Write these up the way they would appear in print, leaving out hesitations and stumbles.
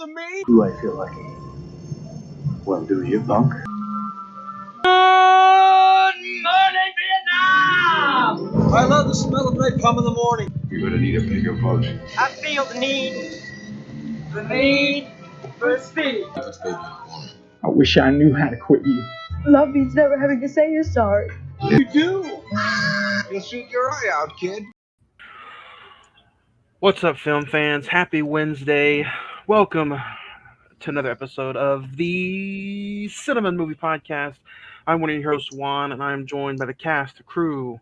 of me? Do I feel lucky? Well, do you, punk? Good morning, Vietnam! I love the smell of napalm in the morning. You're gonna need a bigger boat. I feel the need for speed. I wish I knew how to quit you. Love means never having to say you're sorry. You do. You'll shoot your eye out, kid. What's up, film fans? Happy Wednesday. Welcome to another episode of the Cine-Men Movie Podcast. I'm one of your hosts, Juan, and I'm joined by the cast, the crew,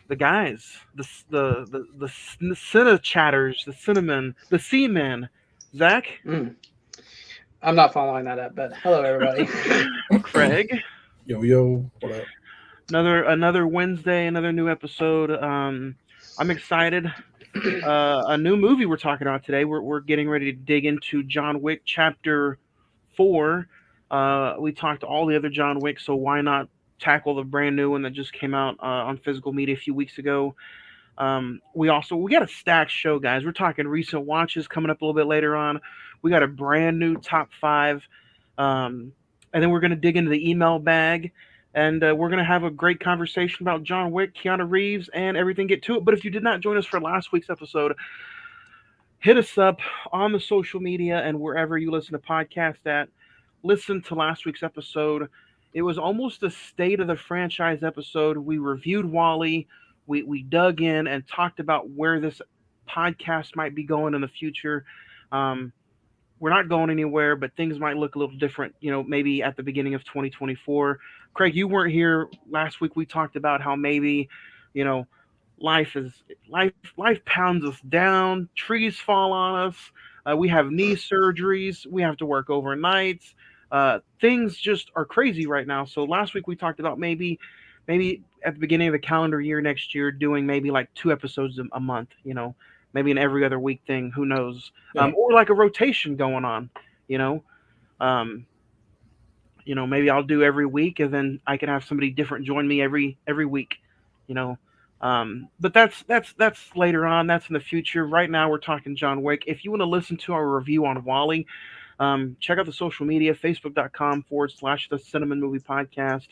the guys, the Cine Chatters, the Cine-Men, the Cine-Men. Zach? I'm not following that up, but hello, everybody. Craig? Yo, what up? Another Wednesday, another new episode. I'm excited. A new movie we're talking about today. We're getting ready to dig into John Wick Chapter 4. We talked to all the other John Wick, so why not tackle the brand new one that just came out on physical media a few weeks ago. We got a stacked show, guys. We're talking recent watches coming up a little bit later on. We got a brand new top 5, and then we're going to dig into the email bag. And we're going to have a great conversation about John Wick, Keanu Reeves, and everything. Get to it. But if you did not join us for last week's episode, hit us up on the social media and wherever you listen to podcasts at. Listen to last week's episode. It was almost a state of the franchise episode. We reviewed WALL-E. We dug in and talked about where this podcast might be going in the future. We're not going anywhere, but things might look a little different, maybe at the beginning of 2024. Craig, you weren't here last week. We talked about how maybe, life pounds us down, trees fall on us. We have knee surgeries. We have to work overnights. Things just are crazy right now. So last week we talked about maybe at the beginning of the calendar year next year, doing maybe like 2 episodes a month, maybe an every other week thing, who knows? Yeah. Or like a rotation going on, maybe I'll do every week and then I can have somebody different join me every week, but that's later on. That's in the future. Right now we're talking John Wick. If you want to listen to our review on WALL-E, check out the social media, facebook.com/the Cine-Men Movie Podcast.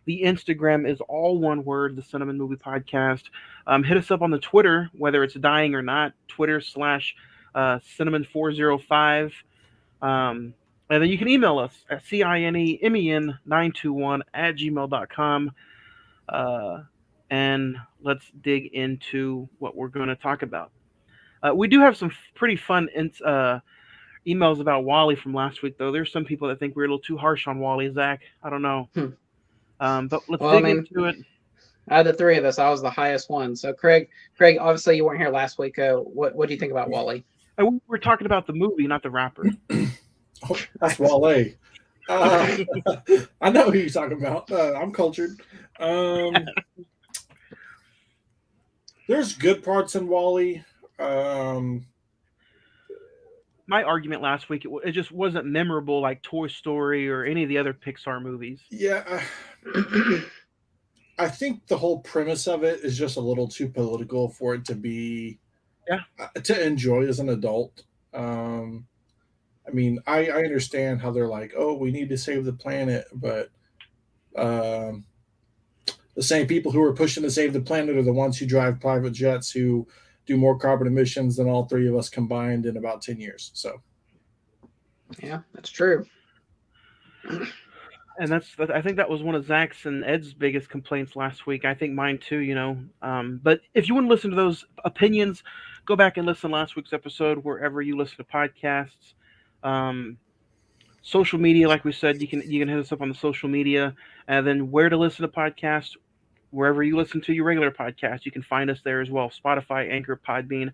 The Instagram is all one word, the Cine-Men Movie Podcast. Hit us up on the Twitter, whether it's dying or not, Twitter /Cinemen405. And then you can email us at cinemen921@gmail.com. And let's dig into what we're going to talk about. We do have some pretty fun emails about WALL-E from last week, though. There's some people that think we're a little too harsh on WALL-E, Zach. I don't know. But let's dig into it. Out of the 3 of us, I was the highest one. So, Craig, obviously you weren't here last week. What do you think about WALL-E? We were talking about the movie, not the rapper. Oh, that's WALL-E. I know who you're talking about. I'm cultured. There's good parts in WALL-E. My argument last week, it just wasn't memorable like Toy Story or any of the other Pixar movies. Yeah. I think the whole premise of it is just a little too political for it to be to enjoy as an adult. I understand how they're like, oh, we need to save the planet, but the same people who are pushing to save the planet are the ones who drive private jets who do more carbon emissions than all 3 of us combined in about 10 years. So, yeah, that's true. And I think that was one of Zach's and Ed's biggest complaints last week. I think mine too, But if you want to listen to those opinions, go back and listen to last week's episode wherever you listen to podcasts. Social media, like we said, you can hit us up on the social media, and then where to listen to podcasts. Wherever you listen to your regular podcast, you can find us there as well. Spotify, Anchor, Podbean,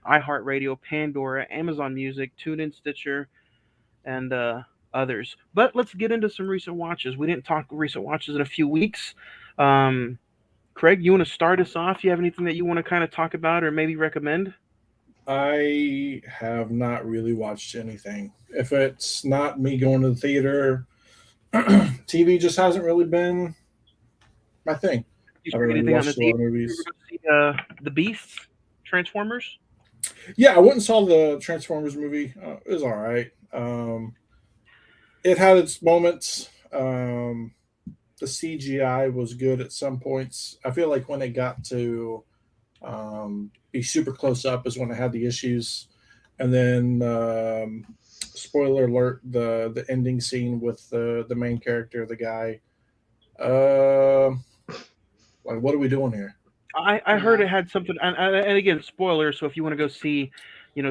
iHeartRadio, Pandora, Amazon Music, TuneIn, Stitcher, and others. But let's get into some recent watches. We didn't talk recent watches in a few weeks. Craig, you want to start us off? You have anything that you want to kind of talk about or maybe recommend? I have not really watched anything. If it's not me going to the theater, TV just hasn't really been my thing. Did you see anything on the TV? Movies. The Beasts, Transformers? Yeah, I went and saw the Transformers movie. It was all right. It had its moments. The CGI was good at some points. I feel like when it got to be super close up is when it had the issues. And then, spoiler alert: the ending scene with the main character, the guy. Like, what are we doing here? I heard it had something, and again, spoilers. So if you want to go see,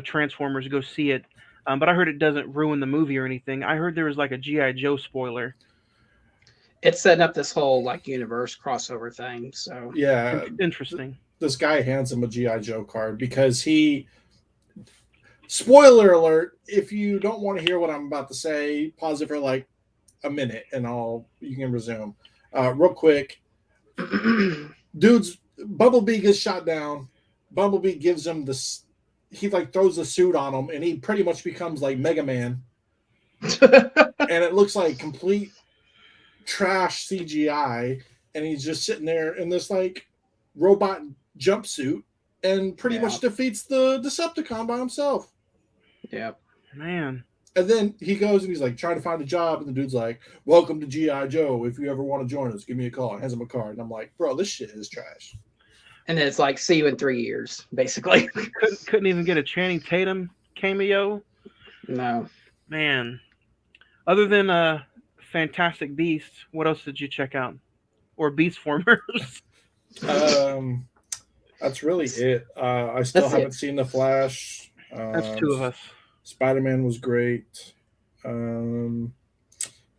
Transformers, go see it. But I heard it doesn't ruin the movie or anything. I heard there was like a GI Joe spoiler. It's setting up this whole like universe crossover thing. So Yeah, Interesting. this guy hands him a GI Joe card because he. Spoiler alert! If you don't want to hear what I'm about to say, pause it for like a minute, and you can resume. Real quick, dude's Bumblebee gets shot down. Bumblebee gives him this. He like throws the suit on him, and he pretty much becomes like Mega Man. And it looks like complete trash CGI, and he's just sitting there in this like robot jumpsuit, and pretty much defeats the Decepticon by himself. Yeah, Man. And then he goes and he's like trying to find a job, and the dude's like, "Welcome to GI Joe. If you ever want to join us, give me a call." And hands him a card, and I'm like, "Bro, this shit is trash." and then it's like, see you in 3 years, basically. Couldn't even get a Channing Tatum cameo. No. Man. Other than Fantastic Beasts, what else did you check out? Or Beast Formers? That's really it. I still haven't seen The Flash. That's two of us. Spider-Man was great. And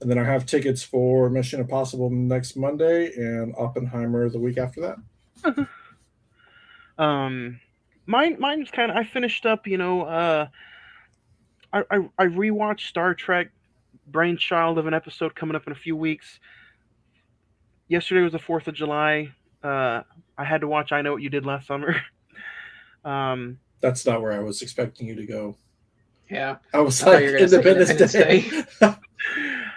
then I have tickets for Mission Impossible next Monday and Oppenheimer the week after that. Mine's kind of. I finished up. I rewatched Star Trek. Brainchild of an episode coming up in a few weeks. Yesterday was the 4th of July. I had to watch I Know What You Did Last Summer. That's not where I was expecting you to go. Yeah. I was like, Independence Day.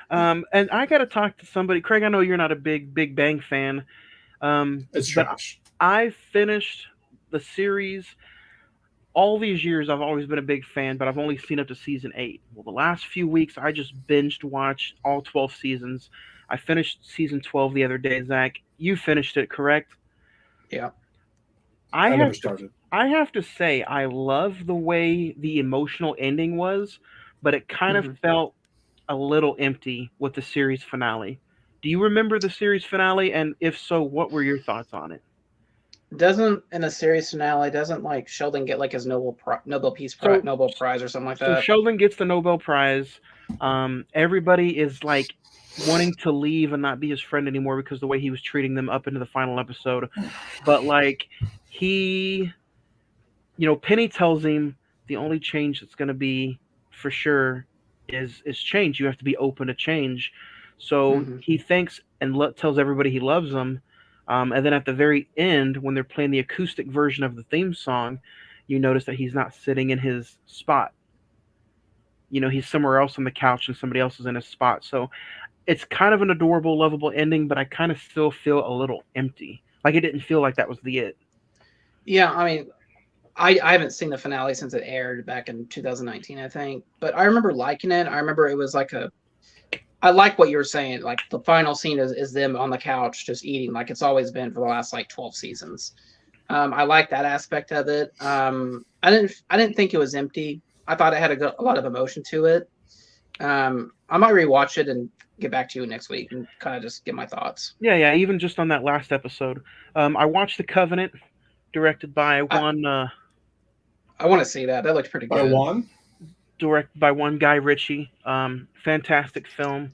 And I got to talk to somebody. Craig, I know you're not a big Bang fan. It's trash. I finished the series. All these years, I've always been a big fan, but I've only seen up to season 8. Well, the last few weeks, I just binged watched all 12 seasons. I finished season 12 the other day, Zach. You finished it, correct? Yeah. I never started. I have to say, I love the way the emotional ending was, but it kind of felt a little empty with the series finale. Do you remember the series finale? And if so, what were your thoughts on it? Doesn't in a series finale, like Sheldon get like his Nobel Prize or something like that? So Sheldon gets the Nobel Prize. Everybody is like wanting to leave and not be his friend anymore because the way he was treating them up into the final episode. But like Penny tells him the only change that's going to be for sure is change. You have to be open to change. So he thanks and tells everybody he loves them. And then at the very end, when they're playing the acoustic version of the theme song, you notice that he's not sitting in his spot. He's somewhere else on the couch and somebody else is in his spot. So it's kind of an adorable, lovable ending, but I kind of still feel a little empty. Like it didn't feel like that was the it. Yeah, I mean, I haven't seen the finale since it aired back in 2019, I think. But I remember liking it. I remember it was like I like what you were saying. Like the final scene is them on the couch just eating, like it's always been for the last like 12 seasons. I like that aspect of it. I didn't think it was empty. I thought it had a lot of emotion to it. I might rewatch it and get back to you next week and kind of just get my thoughts. Yeah. Even just on that last episode, I watched The Covenant, directed by one. I want to see that. That looked pretty good. By one. Directed by one Guy Ritchie. Fantastic film.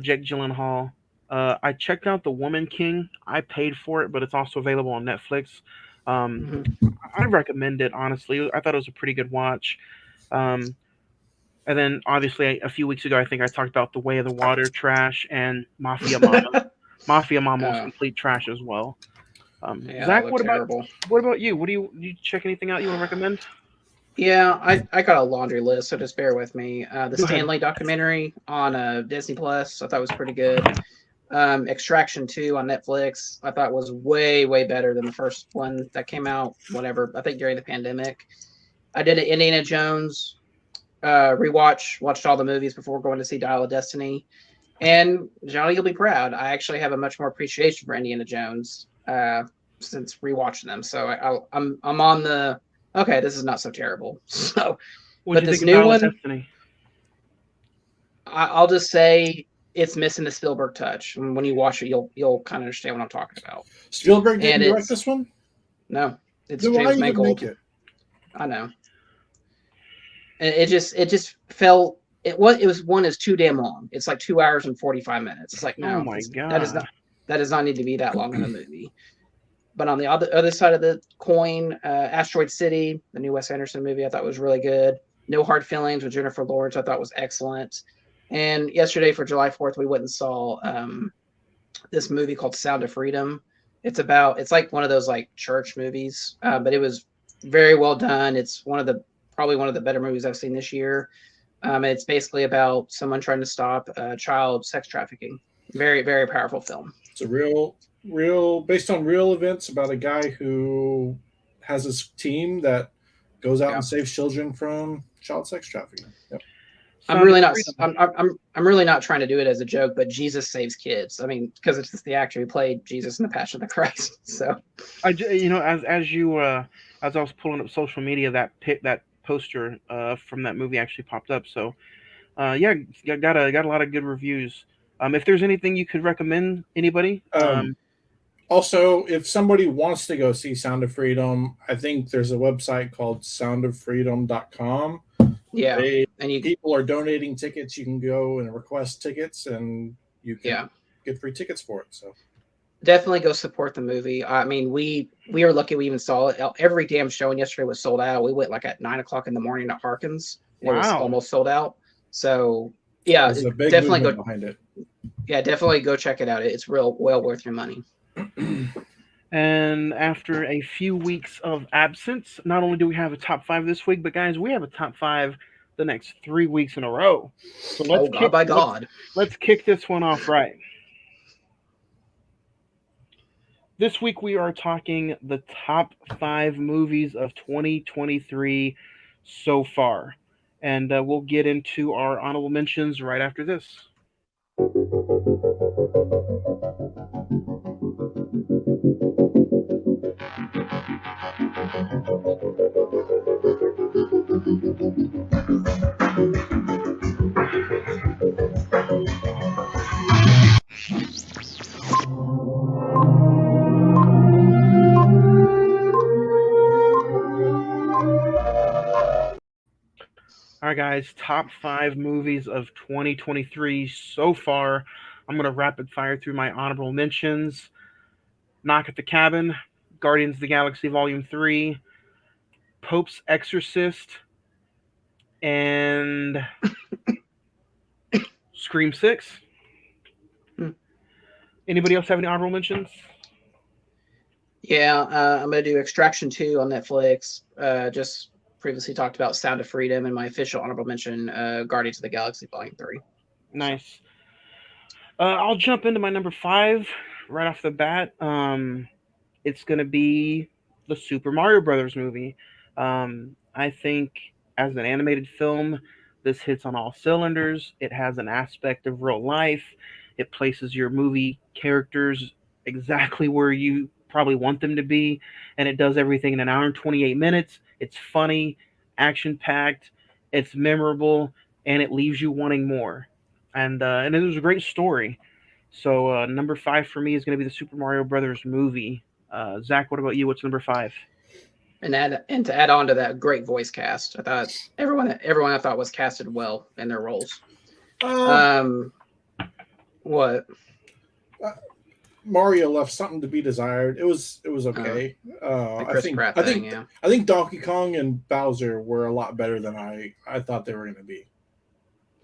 Jake Gyllenhaal. I checked out The Woman King. I paid for it, but it's also available on Netflix. I recommend it, honestly. I thought it was a pretty good watch. And then, obviously, a few weeks ago, I think I talked about The Way of the Water, trash, and Mafia Mama. Mafia Mama was complete trash as well. Zach, what about you? Do you check anything out you want to recommend? Yeah, I got a laundry list, so just bear with me. The Stanley documentary on Disney Plus, I thought was pretty good. Extraction 2 on Netflix, I thought was way, way better than the first one that came out, whatever, I think during the pandemic. I did an Indiana Jones watched all the movies before going to see Dial of Destiny. And Johnny, you'll be proud. I actually have a much more appreciation for Indiana Jones since rewatching them. So I'm on the okay. This is not so terrible. So, What do you this think of new Dial of one, Destiny? I'll just say it's missing the Spielberg touch. And when you watch it, you'll kind of understand what I'm talking about. Spielberg didn't direct this one? No, it's Then James why even make Mangold. it? I know. And it just felt it was one is too damn long. It's like 2 hours and 45 minutes. It's like no, Oh my god, that does not need to be that long in a movie. But on the other side of the coin, Asteroid City, the new Wes Anderson movie, I thought was really good. No Hard Feelings with Jennifer Lawrence, I thought was excellent. And yesterday for July 4th, we went and saw this movie called Sound of Freedom. It's like one of those like church movies, but it was very well done. It's probably one of the better movies I've seen this year. It's basically about someone trying to stop child sex trafficking. Very, very powerful film. It's a real based on real events about a guy who has his team that goes out and saves children from child sex trafficking. Yep. I'm really not trying to do it as a joke, but Jesus saves kids. I mean, because it's just the actor who played Jesus in The Passion of the Christ. So, as I was pulling up social media, that poster from that movie actually popped up. So, got a lot of good reviews. If there's anything you could recommend anybody, also, if somebody wants to go see Sound of Freedom, I think there's a website called soundoffreedom.com. Yeah, people are donating tickets. You can go and request tickets, and you can get free tickets for it. So definitely go support the movie. I mean, we are lucky we even saw it. Every damn showing yesterday was sold out. We went like at 9:00 in the morning at Harkins. It was almost sold out. So yeah, there's a big definitely go behind it. Yeah, definitely go check it out. It's well worth your money. And after a few weeks of absence, not only do we have a top 5 this week, but guys, we have a top 5 the next 3 weeks in a row. So let's kick this one off right. This week we are talking the top 5 movies of 2023 so far. And we'll get into our honorable mentions right after this. All right, guys, top 5 movies of 2023 so far. I'm going to rapid fire through my honorable mentions. Knock at the Cabin, Guardians of the Galaxy Volume 3, Pope's Exorcist, and Scream 6. Anybody else have any honorable mentions? Yeah, I'm going to do Extraction 2 on Netflix. Just previously talked about Sound of Freedom, and my official honorable mention, Guardians of the Galaxy Volume 3. Nice. I'll jump into my number 5 right off the bat. It's going to be the Super Mario Brothers movie. I think as an animated film, this hits on all cylinders. It has an aspect of real life. It places your movie characters exactly where you probably want them to be, and it does everything in an hour and 28 minutes. It's funny, action-packed, it's memorable, and it leaves you wanting more. And it was a great story. So number 5 for me is going to be the Super Mario Brothers movie. Zach, what about you? What's number 5? And to add on to that, great voice cast. I thought everyone I thought was casted well in their roles. What? Mario left something to be desired. It was okay. I think Donkey Kong and Bowser were a lot better than I thought they were going to be.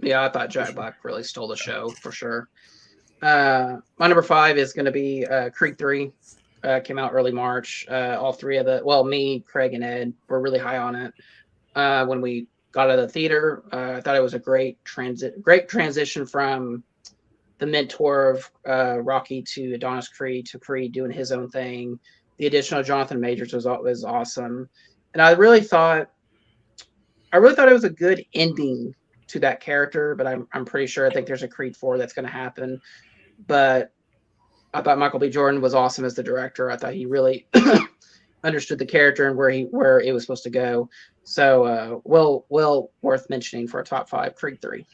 Yeah, I thought Jack Black really stole the show for sure. My number 5 is going to be Creed 3. Came out early March. All three of me, Craig, and Ed were really high on it. When we got out of the theater, I thought it was a great transition from the mentor of Rocky to Adonis Creed to Creed doing his own thing. The addition of Jonathan Majors was awesome, and I really thought it was a good ending to that character. But I'm pretty sure I think there's a Creed 4 that's going to happen. But I thought Michael B. Jordan was awesome as the director. I thought he really understood the character and where it was supposed to go. So well worth mentioning for a top 5. Creed 3.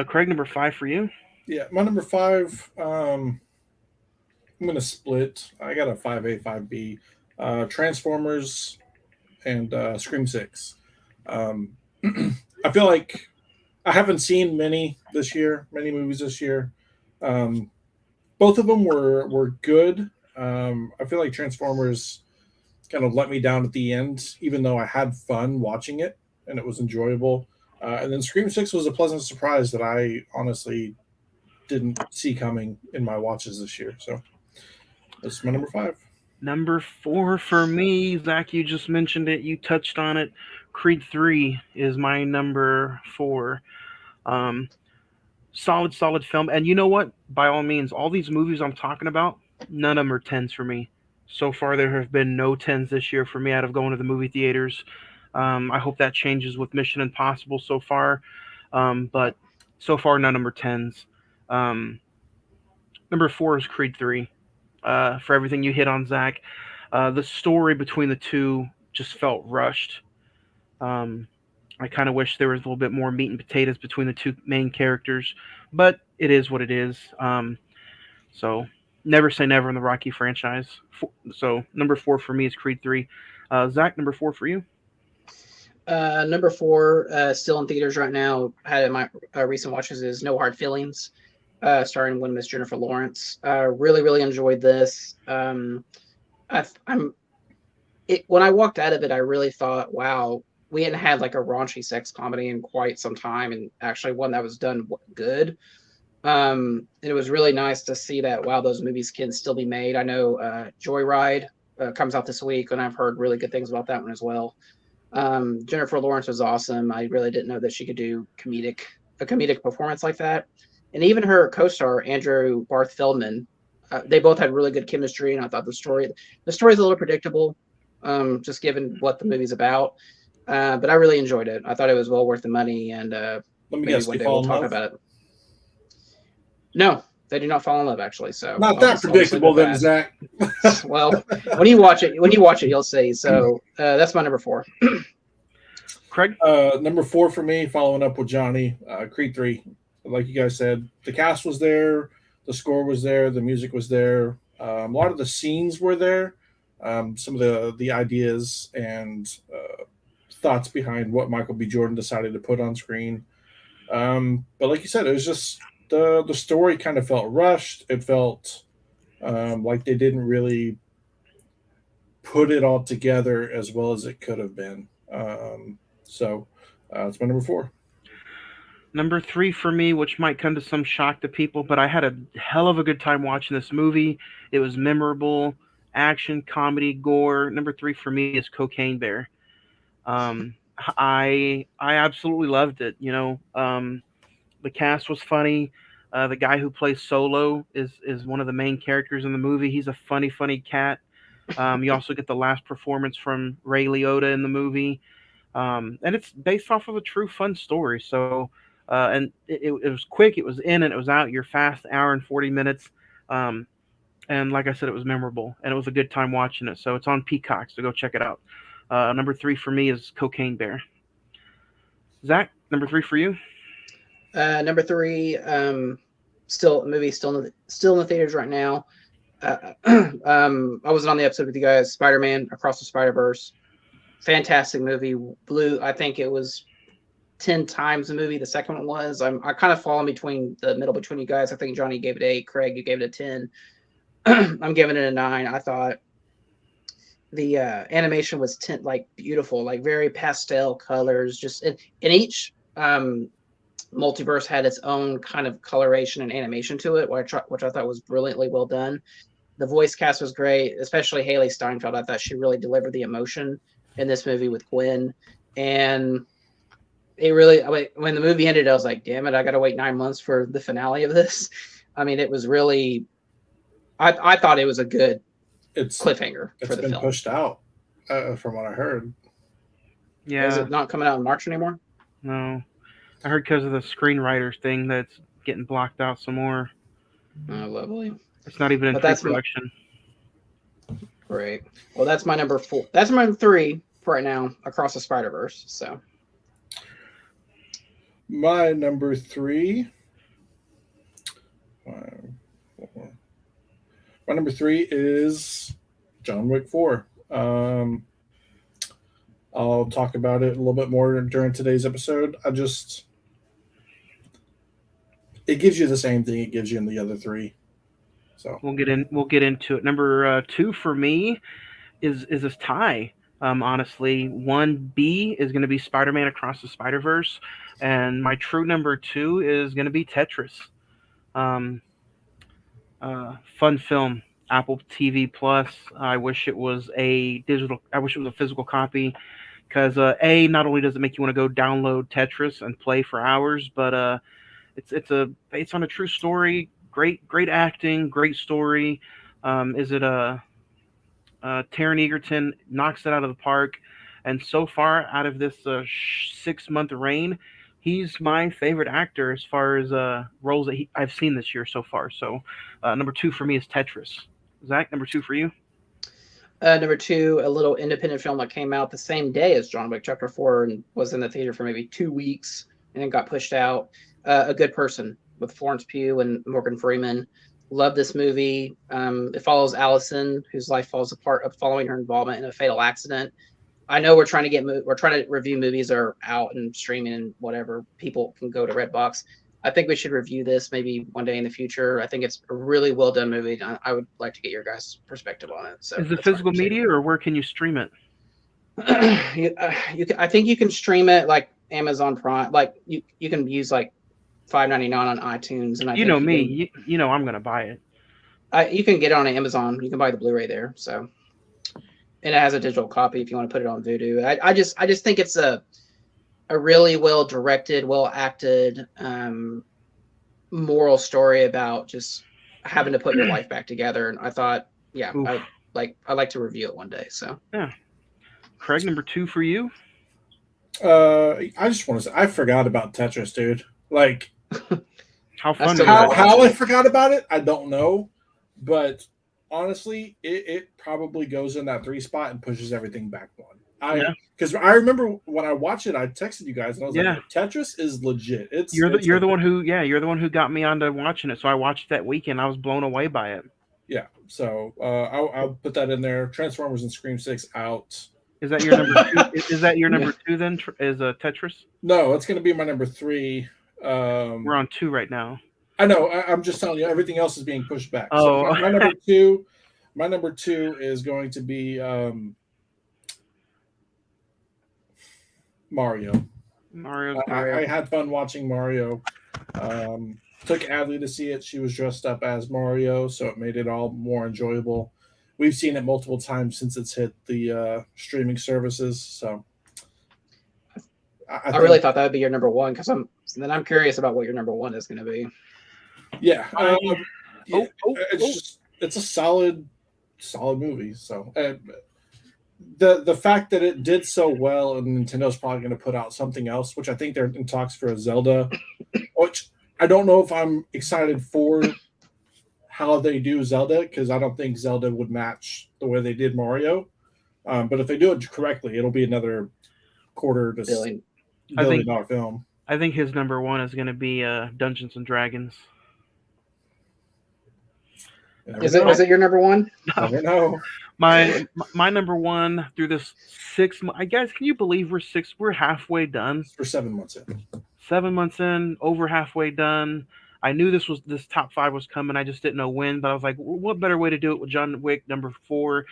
Craig, number 5 for you. Yeah, my number 5. I'm gonna split. I got a 5A, 5B. Transformers and Scream 6. I feel like I haven't seen many movies this year. Both of them were good. I feel like Transformers kind of let me down at the end, even though I had fun watching it and it was enjoyable. And then Scream 6 was a pleasant surprise that I honestly didn't see coming in my watches this year. So that's my number 5. Number 4 for me, Zach, you just mentioned it. You touched on it. Creed 3 is my number 4. Solid film. And you know what? By all means, all these movies I'm talking about, none of them are 10s for me. So far, there have been no 10s this year for me out of going to the movie theaters. I hope that changes with Mission Impossible so far. But so far, none of them are 10s. Number 4 is Creed 3. For everything you hit on, Zach. The story between the two just felt rushed. I kind of wish there was a little bit more meat and potatoes between the two main characters, but it is what it is. So never say never in the Rocky franchise. So number 4 for me is Creed 3. Zach, number 4 for you? Number 4, still in theaters right now, had in my recent watches, is No Hard Feelings, starring one Miss Jennifer Lawrence. Really enjoyed this. When I walked out of it, I really thought, wow, we hadn't had like a raunchy sex comedy in quite some time, and actually one that was done good. And it was really nice to see that, wow, those movies can still be made. I know Joyride comes out this week, and I've heard really good things about that one as well. Jennifer Lawrence was awesome. I really didn't know that she could do a comedic performance like that. And even her co-star, Andrew Barth Feldman, they both had really good chemistry, and I thought the story's a little predictable, just given what the movie's about. But I really enjoyed it. I thought it was well worth the money, and maybe one day we'll talk about it. No, they do not fall in love, actually. So not that predictable, then, Zach. Well, when you watch it, you'll see. So that's my number 4. Craig, number 4 for me, following up with Johnny, Creed 3. Like you guys said, the cast was there, the score was there, the music was there. A lot of the scenes were there. Some of the ideas and thoughts behind what Michael B. Jordan decided to put on screen. But like you said, it was just the story kind of felt rushed. It felt like they didn't really put it all together as well as it could have been. So it's my number 4. Number 3 for me, which might come to some shock to people, but I had a hell of a good time watching this movie. It was memorable, action, comedy, gore. Number 3 for me is Cocaine Bear. I absolutely loved it. The cast was funny. The guy who plays Solo is one of the main characters in the movie. He's a funny cat. You also get the last performance from Ray Liotta in the movie. And it's based off of a true fun story. So, and it was quick. It was in and it was out. You're fast, hour and 40 minutes. And like I said, it was memorable and it was a good time watching it. So it's on Peacock, so go check it out. Number 3 for me is Cocaine Bear. Zach, number 3 for you? Number 3, still in the theaters right now. I wasn't on the episode with you guys. Spider-Man Across the Spider-Verse, fantastic movie. I think it was 10 times the movie. The second one was. I kind of fall in between you guys. I think Johnny gave it 8. Craig, you gave it a 10. I'm giving it a 9. I thought the animation was beautiful, like very pastel colors. Just and each multiverse had its own kind of coloration and animation to it, which I thought was brilliantly well done. The voice cast was great, especially Haley Steinfeld. I thought she really delivered the emotion in this movie with Gwen. And it really, when the movie ended, I was like, damn it, I got to wait 9 months for the finale of this. I mean, it was really, I thought it was a good It's cliffhanger it's for the been film. pushed out, from what I heard. Yeah. Is it not coming out in March anymore? No. I heard because of the screenwriters thing that's getting blocked out some more. Oh, lovely. It's not even in But that's pre-production. Great. Well, that's my number 4. That's my number 3 for right now, Across the Spider-Verse. So My number 3. My number 3 is John Wick 4. I'll talk about it a little bit more during today's episode. It gives you the same thing it gives you in the other 3. So We'll get into it. Number 2 for me is this tie. Honestly, 1B is going to be Spider-Man Across the Spider-Verse, and my true number 2 is going to be Tetris. Fun film, Apple TV Plus. I wish it was a physical copy, because not only does it make you want to go download Tetris and play for hours, but it's based on a true story. Great acting, great story. Taron Egerton knocks it out of the park, and so far out of this 6-month reign, he's my favorite actor as far as roles that I've seen this year so far. So number 2 for me is Tetris. Zach, number 2 for you? number 2, a little independent film that came out the same day as John Wick Chapter 4 and was in the theater for maybe 2 weeks and then got pushed out. A Good Person with Florence Pugh and Morgan Freeman. Love this movie. It follows Allison, whose life falls apart following her involvement in a fatal accident. I know we're trying to review movies that are out and streaming and whatever. People can go to Redbox. I think we should review this maybe one day in the future. I think it's a really well done movie. I would like to get your guys' perspective on it. So, is it physical media, or where can you stream it? I think you can stream it like Amazon Prime. Like you can use like $5.99 on iTunes, and you know me. You know I'm gonna buy it. You can get it on Amazon. You can buy the Blu-ray there. So, and it has a digital copy if you want to put it on Vudu. I just think it's a really well directed, well acted, moral story about just having to put your life back together. And I thought, yeah, I'd like to review it one day. So yeah, Craig, number 2 for you. I just want to say I forgot about Tetris, dude. Like, how fun! How I forgot about it, I don't know, but honestly, it probably goes in that 3 spot and pushes everything back 1. Because I remember when I watched it, I texted you guys and I was like, Tetris is legit. You're the one who got me onto watching it. So I watched that weekend. I was blown away by it. Yeah. So I'll put that in there. Transformers and Scream 6 out. Is that your number 2? Is that your number 2 then? Is Tetris? No, it's going to be my number 3. We're on 2 right now. I know. I'm just telling you, everything else is being pushed back. Oh, so my number 2 is going to be Mario. I had fun watching Mario. Took Adley to see it. She was dressed up as Mario, so it made it all more enjoyable. We've seen it multiple times since it's hit the streaming services. So I really thought that would be your number 1 because I'm curious about what your number 1 is going to be. Yeah, it's a solid movie. So the fact that it did so well, and Nintendo's probably going to put out something else, which I think they're in talks for a Zelda, which I don't know if I'm excited for how they do Zelda, because I don't think Zelda would match the way they did Mario. But if they do it correctly, it'll be another $250 billion film. I think his number 1 is going to be Dungeons and Dragons. Is it your number 1? No. Never know. My number 1 through this 6 months. I guess, can you believe we're halfway done? We're 7 months in. 7 months in, over halfway done. I knew this top 5 was coming. I just didn't know when, but I was like, what better way to do it with John Wick number 4?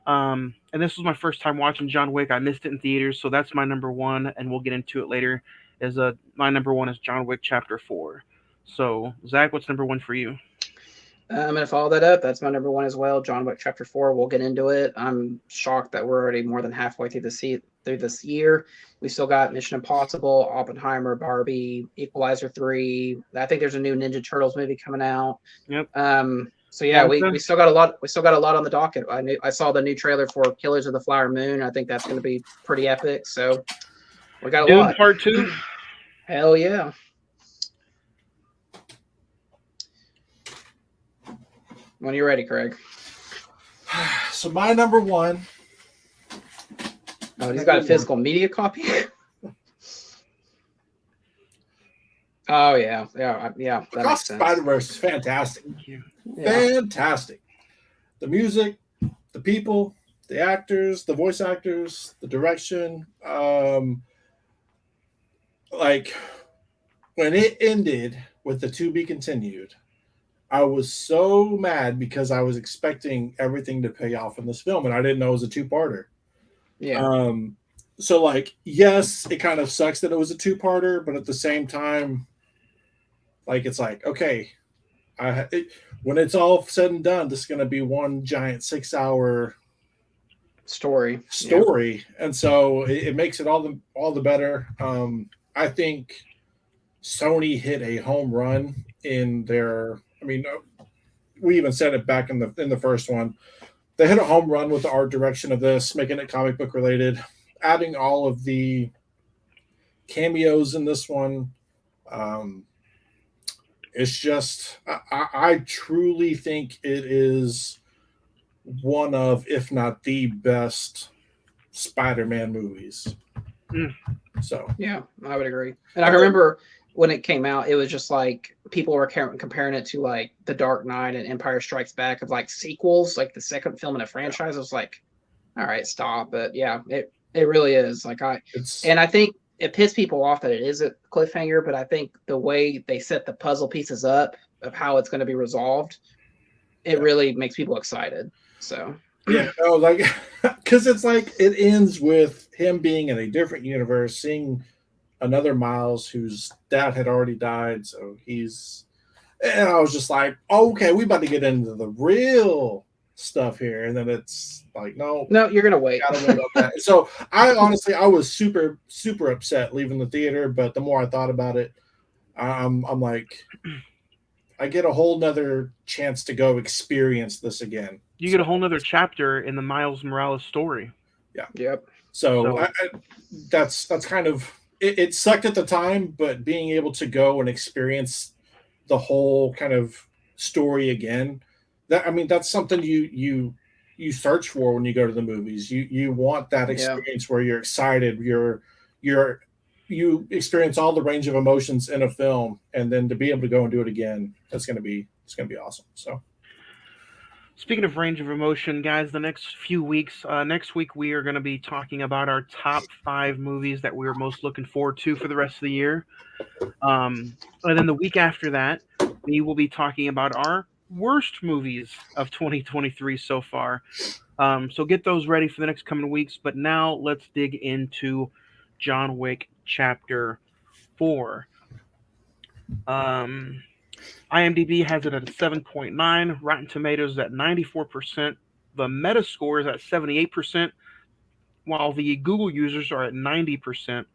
And this was my first time watching John Wick. I missed it in theaters, so that's my number 1, and we'll get into it later. My number 1 is John Wick Chapter 4. So, Zach, what's number 1 for you? I'm going to follow that up. That's my number 1 as well, John Wick Chapter 4. We'll get into it. I'm shocked that we're already more than halfway through through this year. We still got Mission Impossible, Oppenheimer, Barbie, Equalizer 3. I think there's a new Ninja Turtles movie coming out. Yep. So yeah, we still got a lot. We still got a lot on the docket. I saw the new trailer for Killers of the Flower Moon. I think that's going to be pretty epic. So we got a Dune lot. Part 2. Hell yeah. When you're ready, Craig. So my number one. Oh, he's got a physical media copy. Oh yeah. That Across the Spider-Verse is fantastic. Thank you. Yeah. Fantastic. The music, the people, the actors, the voice actors, the direction. Like when it ended with the to be continued, I was so mad because I was expecting everything to pay off in this film, and I didn't know it was a two-parter. Yeah. So like, yes, it kind of sucks that it was a two-parter, but at the same time, like, it's like, okay, when it's all said and done, this is going to be one giant 6-hour Story. and so it makes it all the better. I think Sony hit a home run in their. I mean, we even said it back in the first one. They hit a home run with the art direction of this, making it comic book related, adding all of the cameos in this one. It's just, I truly think it is one of, if not the best Spider-Man movies. So Yeah, I would agree. And I remember when it came out, it was just like people were comparing it to like The Dark Knight and Empire Strikes Back of like sequels, like the second film in a franchise. I was like, all right, stop. But yeah, it really is. Like I think it pissed people off that it is a cliffhanger, but I think the way they set the puzzle pieces up of how it's going to be resolved, it really makes people excited. So yeah, no, like, because it's like it ends with him being in a different universe, seeing another Miles whose dad had already died. So and I was just like, okay, we about to get into the real stuff here. And then it's like, no, you're going to wait. Gotta wait about that. So I was super, super upset leaving the theater. But the more I thought about it, I'm like, I get a whole nother chance to go experience this again. You get a whole nother chapter in the Miles Morales story. Yeah. Yep. So that's kind of it sucked at the time, but being able to go and experience the whole kind of story again, that's something you search for when you go to the movies. You want that experience where you're excited, you experience all the range of emotions in a film, and then to be able to go and do it again, it's gonna be awesome. So speaking of range of emotion, guys, the next few weeks, next week we are going to be talking about our top 5 movies that we're most looking forward to for the rest of the year. And then the week after that, we will be talking about our worst movies of 2023 so far. So get those ready for the next coming weeks. But now let's dig into John Wick Chapter 4. IMDb has it at a 7.9. Rotten Tomatoes at 94%. The Metascore is at 78%, while the Google users are at 90%.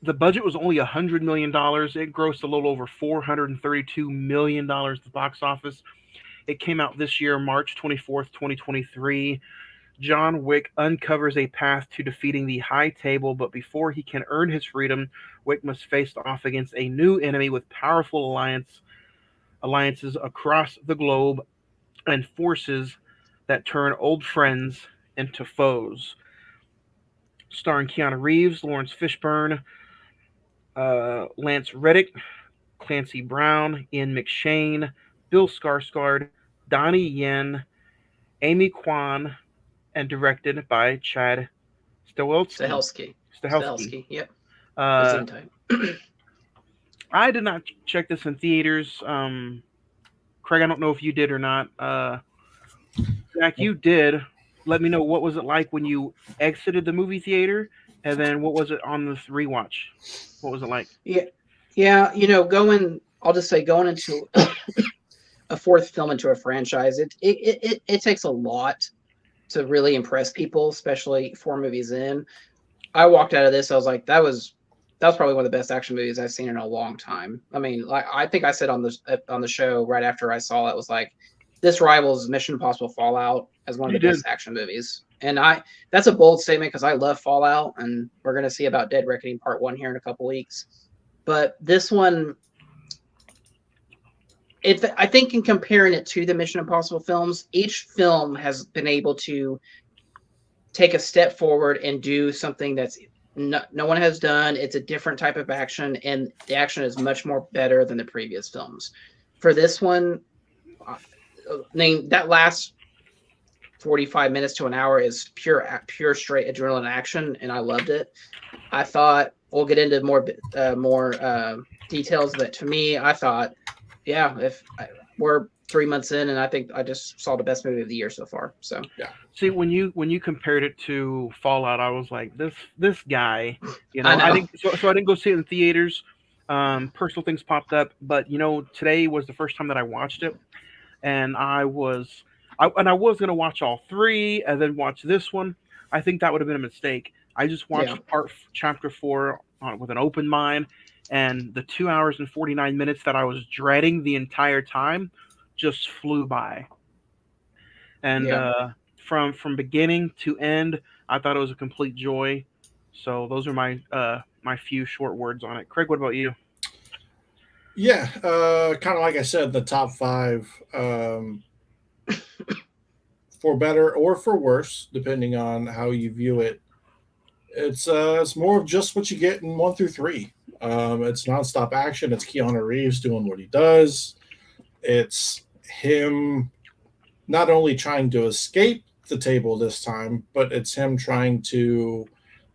The budget was only $100 million. It grossed a little over $432 million at the box office. It came out this year, March 24th, 2023. John Wick uncovers a path to defeating the High Table, but before he can earn his freedom, Wick must face off against a new enemy with powerful alliances across the globe and forces that turn old friends into foes. Starring Keanu Reeves, Lawrence Fishburne, Lance Reddick, Clancy Brown, Ian McShane, Bill Skarsgård, Donnie Yen, Amy Kwan, and directed by Chad Stahelski. Yep. I did not check this in theaters. Craig, I don't know if you did or not. Jack, you did. Let me know, what was it like when you exited the movie theater, and then what was it on this rewatch? What was it like? Yeah. I'll just say going into a fourth film into a franchise, it takes a lot to really impress people, especially 4 movies in. I walked out of this, I was like, that was probably one of the best action movies I've seen in a long time. I mean, like I think I said on the show right after I saw it was like, this rivals Mission Impossible Fallout as one of You the did. best action movies. And that's a bold statement because I love Fallout, and we're gonna see about Dead Reckoning Part 1 here in a couple weeks. But this one, I think in comparing it to the Mission Impossible films, each film has been able to take a step forward and do something that's no one has done. It's a different type of action, and the action is much more better than the previous films. For this one, that last 45 minutes to an hour is pure straight adrenaline action, and I loved it. I thought we'll get into more details, but to me, I thought, yeah, we're 3 months in, and I think I just saw the best movie of the year so far. So Yeah. See, when you compared it to Fallout, I was like, this guy, I know. I think so. So I didn't go see it in theaters. Personal things popped up, but today was the first time that I watched it, and I was gonna watch all three and then watch this one. I think that would have been a mistake. I just watched chapter 4 with an open mind, and the 2 hours and 49 minutes that I was dreading the entire time just flew by. And from beginning to end, I thought it was a complete joy. So those are my my few short words on it. Craig, what about you? Yeah, kind of like I said, the top 5, for better or for worse, depending on how you view it. It's more of just what you get in 1 through 3. It's nonstop action. It's Keanu Reeves doing what he does. It's him not only trying to escape the table this time, but it's him trying to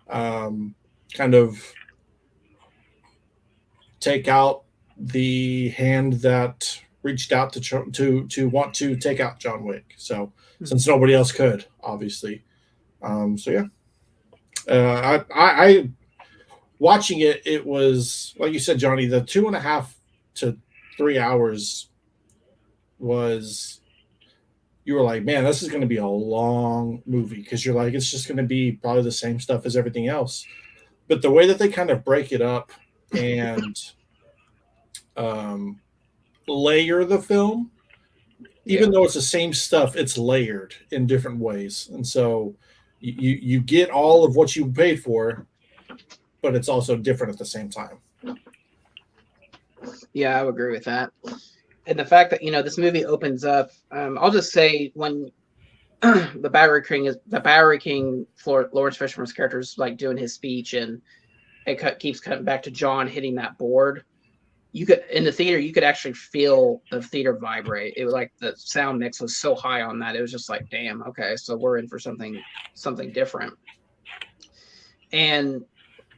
kind of take out the hand that reached out to want to take out John Wick. So since nobody else could, obviously. So yeah, I watching it. It was like you said, Johnny. The 2.5 to 3 hours was. You were like, man, this is going to be a long movie because you're like, it's just going to be probably the same stuff as everything else. But the way that they kind of break it up and layer the film, even though it's the same stuff, it's layered in different ways. And so you get all of what you paid for, but it's also different at the same time. Yeah, I would agree with that. And the fact that this movie opens up, I'll just say when the Bowery King, Lawrence Fishburne's character is like doing his speech, and it keeps cutting back to John hitting that board. You could in the theater, you could actually feel the theater vibrate. It was like the sound mix was so high on that. It was just like, damn, okay, so we're in for something different. And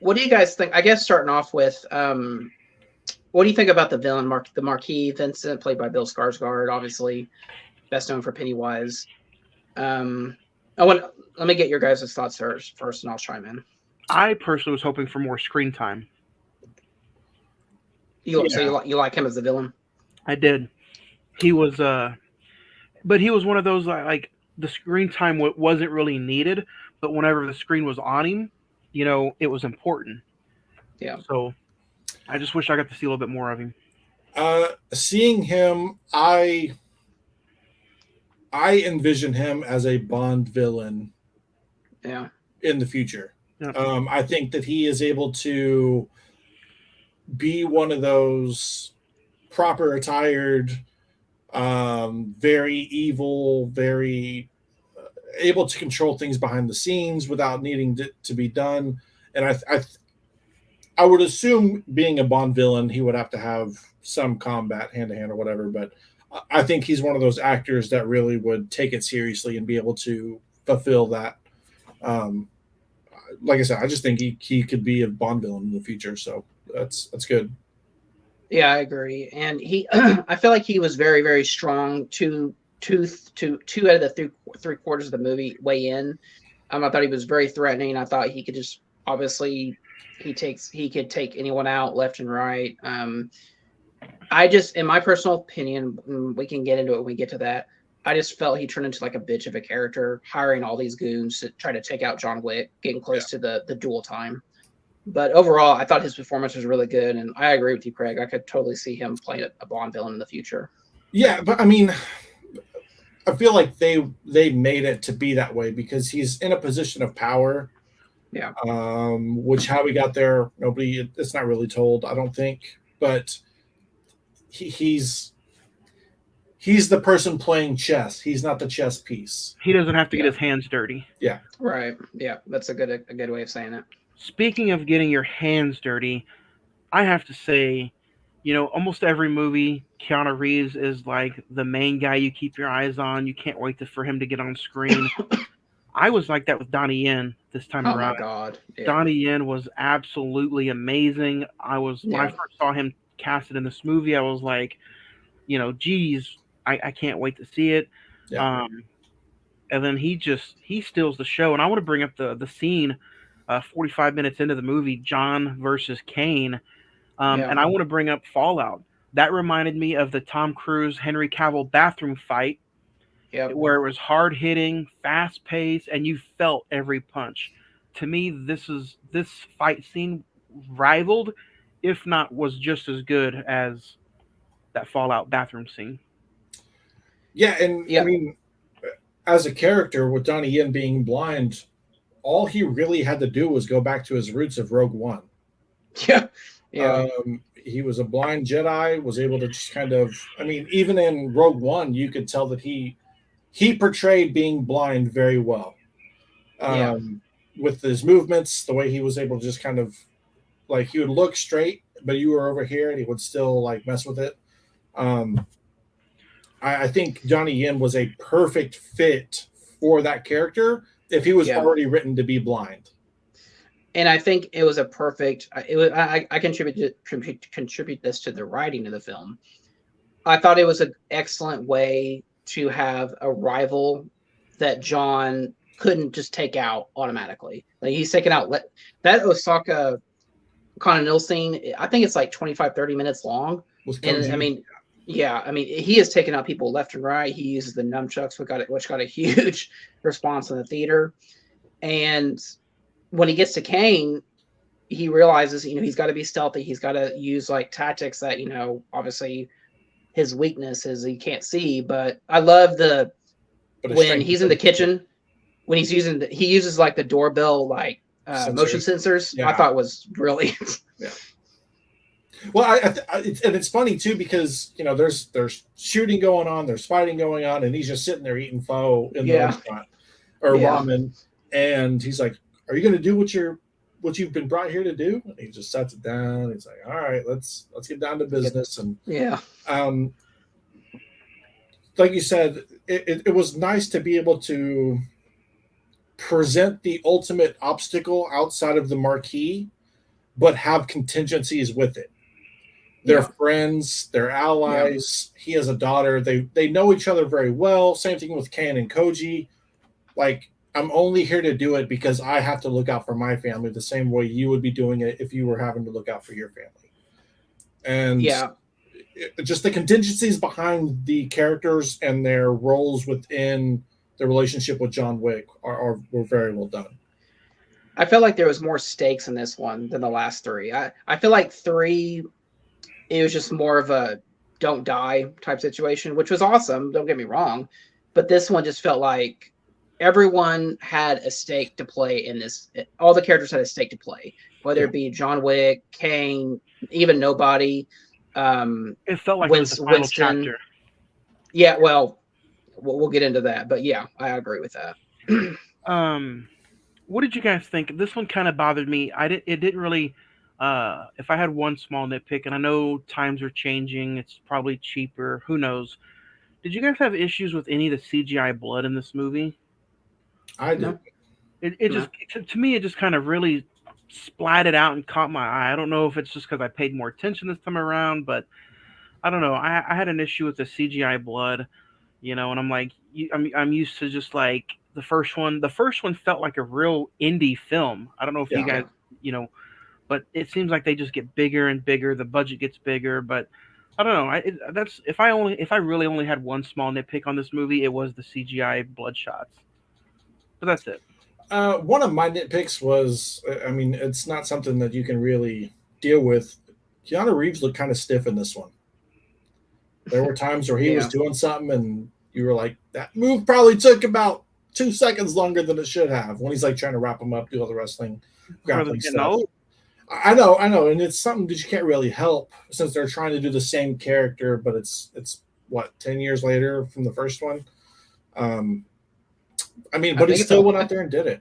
what do you guys think? I guess starting off with. What do you think about the villain, the Marquis Vincent, played by Bill Skarsgård, obviously best known for Pennywise? Let me get your guys' thoughts first, and I'll chime in. I personally was hoping for more screen time. So you like him as the villain? I did. He was, but he was one of those like the screen time wasn't really needed, but whenever the screen was on him, it was important. Yeah. So. I just wish I got to see a little bit more of him. Seeing him, I envision him as a Bond villain. Yeah. In the future, yeah. I think that he is able to be one of those proper attired, very evil, very able to control things behind the scenes without needing to be done. And I would assume being a Bond villain, he would have to have some combat hand-to-hand or whatever, but I think he's one of those actors that really would take it seriously and be able to fulfill that. Like I said, I just think he could be a Bond villain in the future, so that's good. Yeah, I agree. And I feel like he was very, very strong two out of the three quarters of the movie way in. I thought he was very threatening. I thought he could just obviously he could take anyone out left and right. I just, in my personal opinion, we can get into it when we get to that. I just felt he turned into like a bitch of a character, hiring all these goons to try to take out John Wick, getting close to the duel time. But overall, I thought his performance was really good, and I agree with you, Craig. I could totally see him playing a Bond villain in the future. Yeah, but I mean, I feel like they made it to be that way because he's in a position of power. Yeah. Which how we got there, it's not really told, I don't think. But he's the person playing chess. He's not the chess piece. He doesn't have to get his hands dirty. Yeah. Right. Yeah, that's a good way of saying it. Speaking of getting your hands dirty, I have to say, almost every movie, Keanu Reeves is like the main guy you keep your eyes on. You can't wait for him to get on screen. I was like that with Donnie Yen this time around. Oh my God. Yeah. Donnie Yen was absolutely amazing. When I first saw him casted in this movie, I was like, geez, I can't wait to see it. Yeah. And then he steals the show. And I want to bring up the scene 45 minutes into the movie, John versus Kane. And I want to bring up Fallout. That reminded me of the Tom Cruise, Henry Cavill bathroom fight, where it was hard hitting, fast paced, and you felt every punch. To me, this fight scene rivaled, if not was just as good as that Fallout bathroom scene. Yeah, and I mean, as a character with Donnie Yen being blind, all he really had to do was go back to his roots of Rogue One. Yeah. Yeah. He was a blind Jedi, was able to just kind of, I mean, even in Rogue One, you could tell that he portrayed being blind very well. With his movements, the way he was able to just kind of, like, he would look straight, but you were over here and he would still like mess with it. I think Donnie Yen was a perfect fit for that character if he was already written to be blind. And I think it was a perfect. I contribute this to the writing of the film. I thought it was an excellent way to have a rival that John couldn't just take out automatically. Like, he's taken out that Osaka Continental scene. I think it's like 25, 30 minutes long. And I mean, he has taken out people left and right. He uses the nunchucks, which got a huge response in the theater. And when he gets to Kane, he realizes, he's got to be stealthy. He's got to use like tactics that, obviously his weakness is he can't see. But I love when he's in the kitchen, when he uses like the doorbell, like motion sensors. Yeah. I thought was brilliant. Yeah. Well, it's funny too because there's shooting going on, there's fighting going on, and he's just sitting there eating pho in the restaurant or ramen, and he's like, "Are you going to do what you've been brought here to do?" And he just sets it down. He's like, "All right, let's get down to business." And like you said, it was nice to be able to present the ultimate obstacle outside of the marquee, but have contingencies with it. They're friends, they're allies. He has a daughter. They know each other very well. Same thing with Ken and Koji. Like, I'm only here to do it because I have to look out for my family the same way you would be doing it if you were having to look out for your family. And just the contingencies behind the characters and their roles within the relationship with John Wick were very well done. I felt like there was more stakes in this one than the last three. I feel like 3, it was just more of a don't die type situation, which was awesome. Don't get me wrong. But this one just felt like everyone had a stake to play in this. All the characters had a stake to play, whether it be John Wick, Kane, even Nobody. It felt like Winston. It was the final chapter. Yeah, well, we'll get into that. But yeah, I agree with that. What did you guys think? This one kind of bothered me. It didn't really. If I had one small nitpick, and I know times are changing, it's probably cheaper. Who knows? Did you guys have issues with any of the CGI blood in this movie? I did. Just to me, it just kind of really splatted out and caught my eye. I don't know if it's just because I paid more attention this time around, but I don't know. I had an issue with the CGI blood, and I'm like, I'm used to just like the first one. The first one felt like a real indie film. I don't know if you guys, but it seems like they just get bigger and bigger. The budget gets bigger, but I don't know. That's if I really only had one small nitpick on this movie, it was the CGI bloodshots. But that's it. One of my nitpicks was, I mean, it's not something that you can really deal with. Keanu Reeves looked kind of stiff in this one. There were times where he was doing something, and you were like, that move probably took about 2 seconds longer than it should have. When he's like trying to wrap him up, do all the wrestling, grappling stuff. I know, and it's something that you can't really help since they're trying to do the same character, but it's what 10 years later from the first one. I mean, but he still went out there and did it.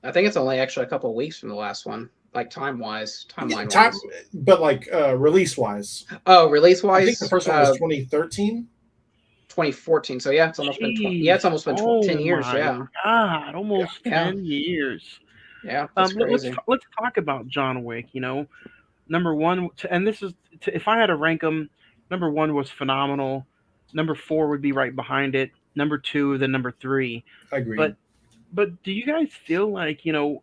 I think it's only actually a couple of weeks from the last one, like timeline. But like release wise. Oh, release wise. I think the first one was 2013. 2014. So yeah, it's almost been 20. Yeah, it's almost been 10 years. Yeah. God, almost 10 years. Yeah, that's crazy. Let's talk about John Wick. You know, number one, and this is if I had to rank them, number one was phenomenal. Number 4 would be right behind it. Number 2, then number 3. I agree. But do you guys feel like, you know,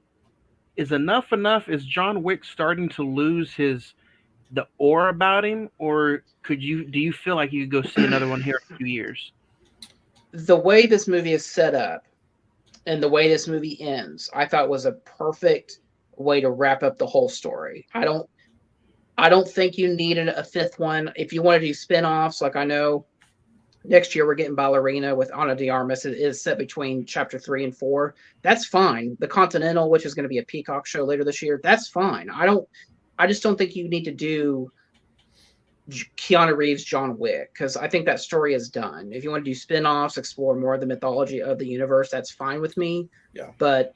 is enough? Is John Wick starting to lose the aura about him, or do you feel like you could go see another one here in a few years? The way this movie is set up and the way this movie ends, I thought was a perfect way to wrap up the whole story. I don't think you needed a 5th one. If you want to do spin-offs, like I know next year we're getting Ballerina with Ana de Armas. It is set between chapter 3 and 4. That's fine. The Continental, which is going to be a Peacock show later this year, that's fine. I just don't think you need to do Keanu Reeves, John Wick, because I think that story is done. If you want to do spin-offs, explore more of the mythology of the universe, that's fine with me. Yeah. But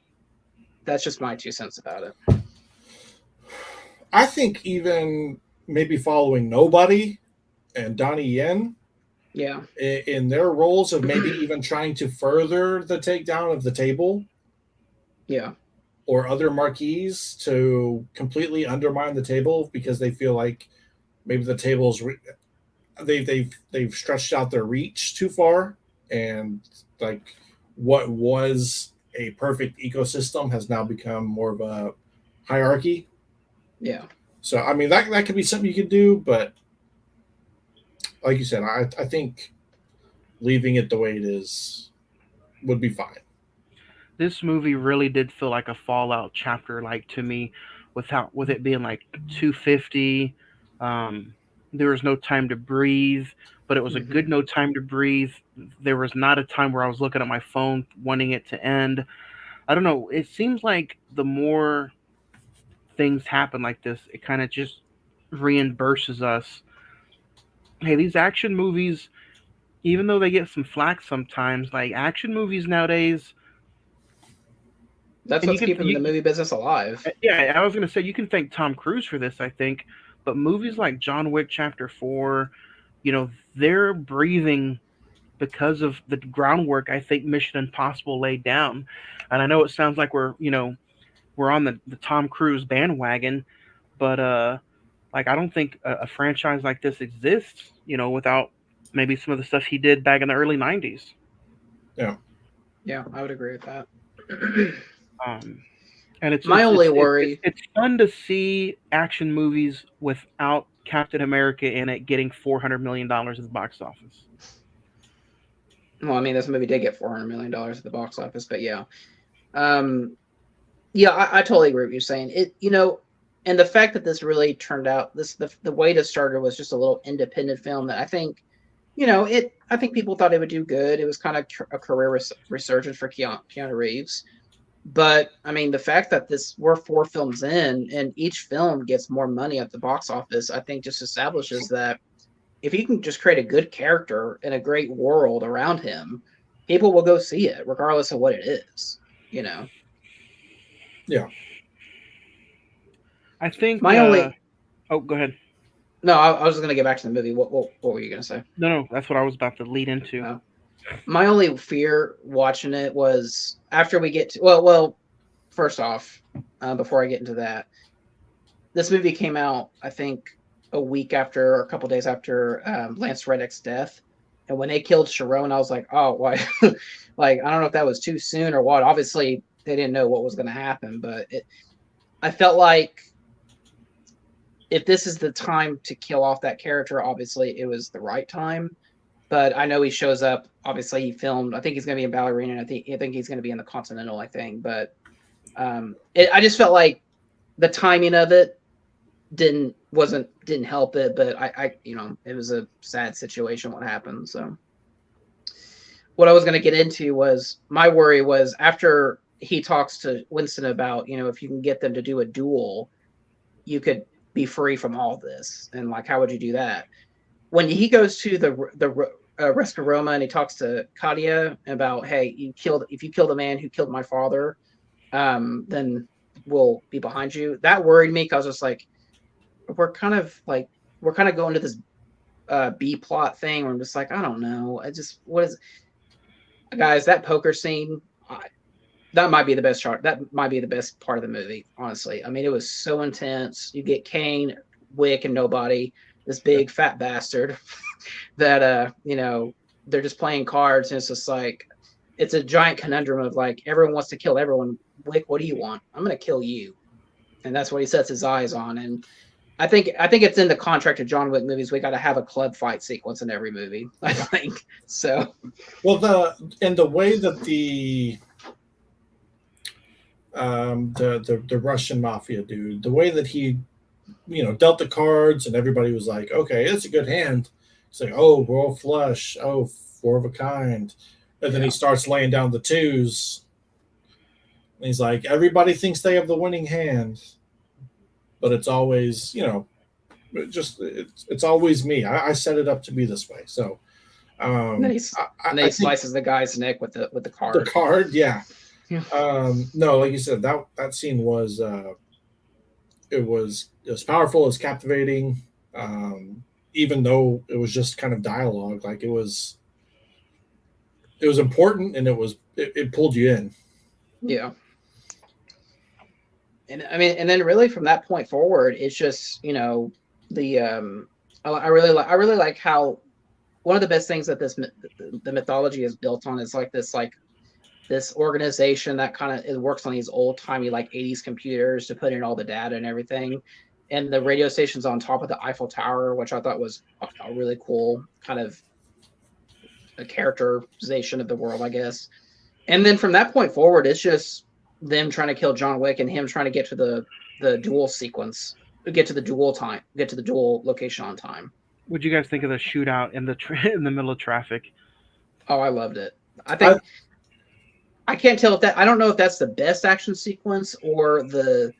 that's just my 2 cents about it. I think even maybe following Nobody and Donnie Yen, yeah, in their roles of maybe even trying to further the takedown of the table, yeah, or other marquees to completely undermine the table because they feel like maybe the tables they've stretched out their reach too far, and like what was a perfect ecosystem has now become more of a hierarchy. Yeah. So I mean that could be something you could do, but like you said, I think leaving it the way it is would be fine. This movie really did feel like a Fallout chapter, like to me, with it being like 250. There was no time to breathe, but it was a good no time to breathe. There was not a time where I was looking at my phone wanting it to end. I don't know. It seems like the more things happen like this, it kind of just reimburses us. Hey, these action movies, even though they get some flack sometimes, like action movies nowadays, that's what's keeping the movie business alive. Yeah, I was going to say, you can thank Tom Cruise for this, I think, but movies like John Wick Chapter 4, you know, they're breathing because of the groundwork I think Mission Impossible laid down. And I know it sounds like we're on the Tom Cruise bandwagon, but like I don't think a franchise like this exists, you know, without maybe some of the stuff he did back in the early 90s. Yeah, I would agree with that. And it's my only worry. It's fun to see action movies without Captain America in it getting $400 million at the box office. Well, I mean, this movie did get $400 million at the box office, but yeah. Yeah, I totally agree with you saying it, you know, and the fact that this really turned out, the way this started was just a little independent film that I think, you know, I think people thought it would do good. It was kind of a career resurgence for Keanu Reeves. But I mean, the fact that we're 4 films in and each film gets more money at the box office, I think just establishes that if you can just create a good character and a great world around him, people will go see it regardless of what it is, you know? Yeah. I think my only. Oh, go ahead. No, I was going to get back to the movie. What were you going to say? No, that's what I was about to lead into. My only fear watching it was after we get to well, first off, before I get into that, this movie came out I think a week after or a couple days after Lance Reddick's death, and when they killed Sharon, I was like, oh, why? Like I don't know if that was too soon or what. Obviously, they didn't know what was going to happen, but I felt like if this is the time to kill off that character, obviously it was the right time. But I know he shows up. Obviously, he filmed. I think he's going to be in Ballerina. And I think he's going to be in the Continental. I think, but I just felt like the timing of it didn't help it. But it was a sad situation what happened. So what I was going to get into was my worry was after he talks to Winston about if you can get them to do a duel, you could be free from all this. And like, how would you do that? When he goes to the Rescaroma and he talks to Katia about, hey, if you kill the man who killed my father, then we'll be behind you. That worried me because it's like we're kind of going to this B plot thing where I'm just like, I don't know. Guys, that poker scene, that might be the best part. That might be the best part of the movie, honestly. I mean, it was so intense. You get Kane, Wick, and nobody. This big fat bastard that they're just playing cards, and it's just like it's a giant conundrum of like everyone wants to kill everyone. Wick, what do you want? I'm gonna kill you, and that's what he sets his eyes on. And I think it's in the contract of John Wick movies. We got to have a club fight sequence in every movie. I think so. Well, the way that the Russian mafia dude, the way that he dealt the cards and everybody was like, okay, it's a good hand. It's like, oh, royal flush, oh, 4 of a kind. And then he starts laying down the 2s. And he's like, everybody thinks they have the winning hand, but it's always, it's always me. I set it up to be this way. So and then he slices the guy's neck with the card. The card, yeah. No, like you said, that scene was it was powerful, it was captivating, even though it was just kind of dialogue. Like it was important, and it pulled you in. Yeah. And I mean, and then really from that point forward, it's just I really like how one of the best things that the mythology is built on is this organization that kind of works on these old timey like 80s computers to put in all the data and everything. And the radio station's on top of the Eiffel Tower, which I thought was a really cool kind of a characterization of the world, I guess. And then from that point forward, it's just them trying to kill John Wick and him trying to get to the duel sequence, get to the duel location on time. What'd you guys think of the shootout in the middle of traffic? Oh, I loved it. I can't tell I don't know if that's the best action sequence or the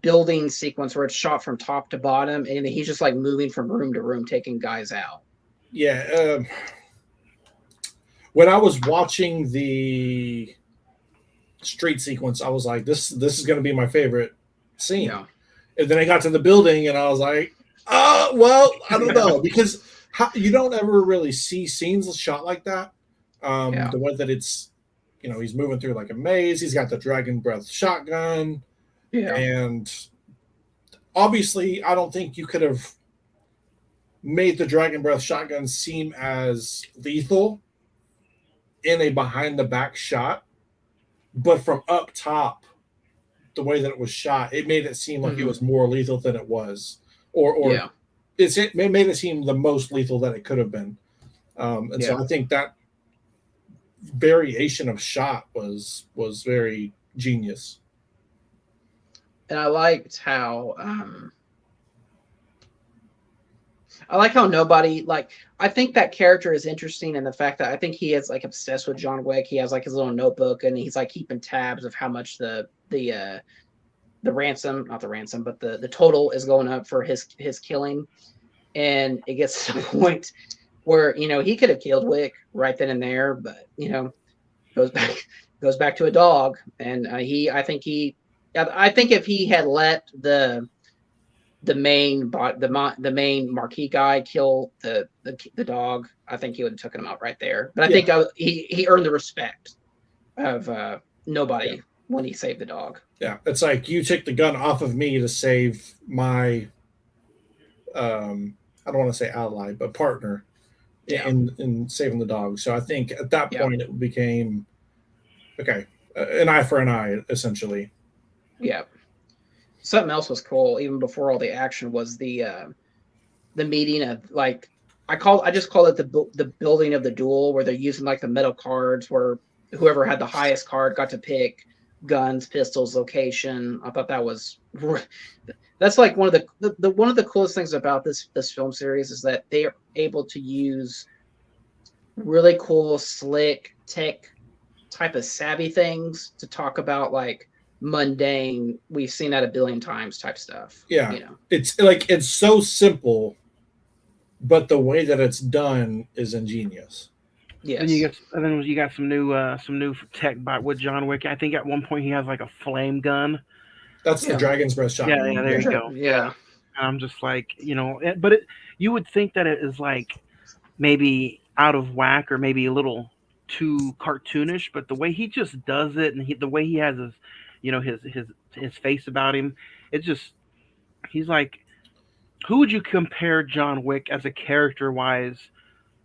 building sequence where it's shot from top to bottom and he's just like moving from room to room, taking guys out. Yeah. When I was watching the street sequence, I was like, this is going to be my favorite scene. Yeah. And then I got to the building and I was like, well, I don't know, because you don't ever really see scenes shot like that. The way that it's, he's moving through like a maze. He's got the dragon breath shotgun. Yeah. And obviously, I don't think you could have made the dragon breath shotgun seem as lethal in a behind the back shot. But from up top, the way that it was shot, it made it seem like it was more lethal than it was. Or it made it seem the most lethal that it could have been. So I think that variation of shot was very genius. And I liked how nobody, like, I think that character is interesting in the fact that I think he is like obsessed with John Wick. He has like his little notebook and he's like keeping tabs of how much the ransom, not the ransom, but the total is going up for his killing. And it gets to the point where, he could have killed Wick right then and there, but, goes back to a dog. And I think if he had let the main marquee guy kill the dog, I think he would have taken him out right there. But I think he earned the respect of nobody when he saved the dog. Yeah, it's like you took the gun off of me to save my, I don't want to say ally, but partner in saving the dog. So I think at that point it became, okay, an eye for an eye, essentially. Yeah. something else was cool even before all the action was the meeting of like I just call it the building of the duel, where they're using like the metal cards where whoever had the highest card got to pick guns, pistols, location. I thought that was that's like one of the one of the coolest things about this film series is that they are able to use really cool, slick tech type of savvy things to talk about like mundane, we've seen that a billion times type stuff. Yeah. You know, It's like it's so simple, but the way that it's done is ingenious. yes. And then you got some new tech with John Wick. I think at one point he has like a flame gun. That's the Yeah. Dragon's Breath shotgun. Yeah, there you go. Yeah. And I'm just like, but you would think that it is like maybe out of whack or maybe a little too cartoonish, but the way he just does it and the way he has his, his face about him, it's just, he's like, who would you compare John Wick as a character wise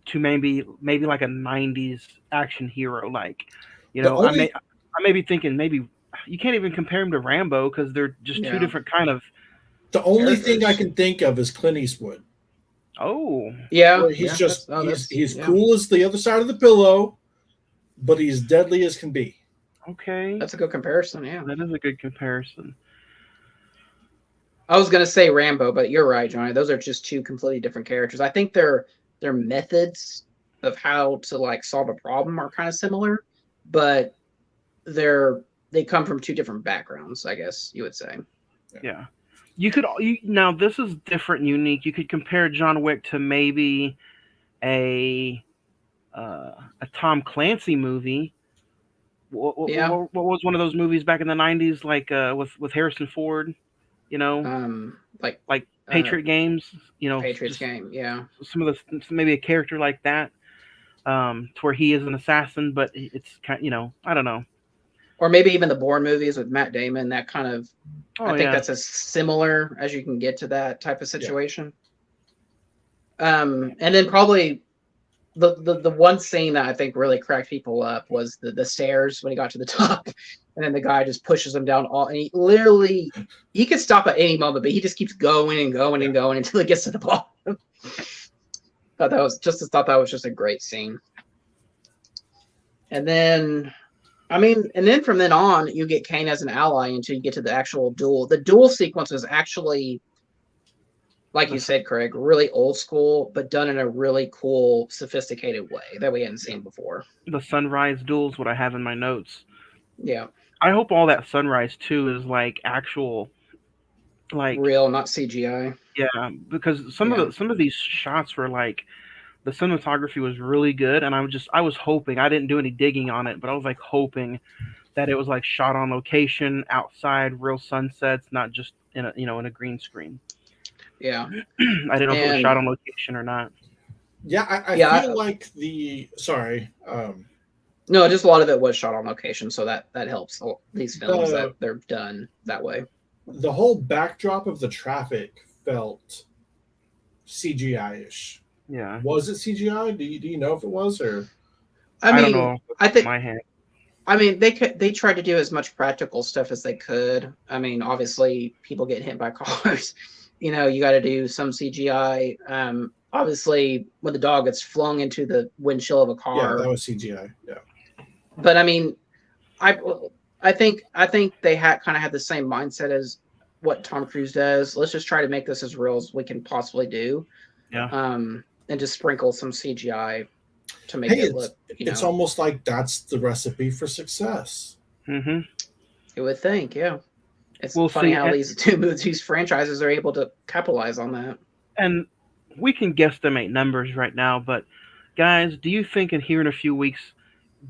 to maybe like a 90s action hero? Like, I may be thinking maybe you can't even compare him to Rambo because they're just two different kind of. The only thing I can think of is Clint Eastwood. Oh, yeah. Where he's he's yeah. cool as the other side of the pillow, but he's deadly as can be. Okay, That's a good comparison. Yeah, that is a good comparison. I was gonna say Rambo, but you're right, Johnny. Those are just two completely different characters. I think their methods of how to like solve a problem are kind of similar, but they come from two different backgrounds, I guess you would say. Yeah. Now this is different and unique. You could compare John Wick to maybe a Tom Clancy movie. What was one of those movies back in the 90s, like with Harrison Ford? Like Patriot Games. Patriots game. Yeah. Some of the maybe a character like that, to where he is an assassin, but it's kind. I don't know. Or maybe even the Bourne movies with Matt Damon. That kind of. I think that's as similar as you can get to that type of situation. Yeah. And then probably the one scene that I think really cracked people up was the stairs when he got to the top, and then the guy just pushes him down and he could stop at any moment, but he just keeps going and going and going until he gets to the bottom. thought that was just a great scene. And then from then on, you get Kane as an ally until you get to the actual duel. The duel sequence is actually, like you said, Craig, really old school, but done in a really cool, sophisticated way that we hadn't seen before. The sunrise duels, what I have in my notes. Yeah. I hope all that sunrise too is like actual, like real, not CGI. Yeah, because some of these shots were like, the cinematography was really good, and I was hoping, I didn't do any digging on it, but I was like hoping that it was like shot on location, outside, real sunsets, not just in a green screen. Yeah. I didn't know if it was shot on location or not. Yeah, I feel like no, just a lot of it was shot on location, so that helps these films that they're done that way. The whole backdrop of the traffic felt CGI-ish. Yeah. Was it CGI? Do you know if it was, or? I don't know. I think my hand. I mean, they tried to do as much practical stuff as they could. I mean, obviously, people get hit by cars. You got to do some CGI. Obviously, when the dog gets flung into the windshield of a car, that was CGI. Yeah. But I mean, I think they kind of had the same mindset as what Tom Cruise does. Let's just try to make this as real as we can possibly do. Yeah. And just sprinkle some CGI to make it look. It's almost like that's the recipe for success. Mm-hmm. You would think, yeah. It's funny how these franchises are able to capitalize on that. And we can guesstimate numbers right now, but guys, do you think here in a few weeks,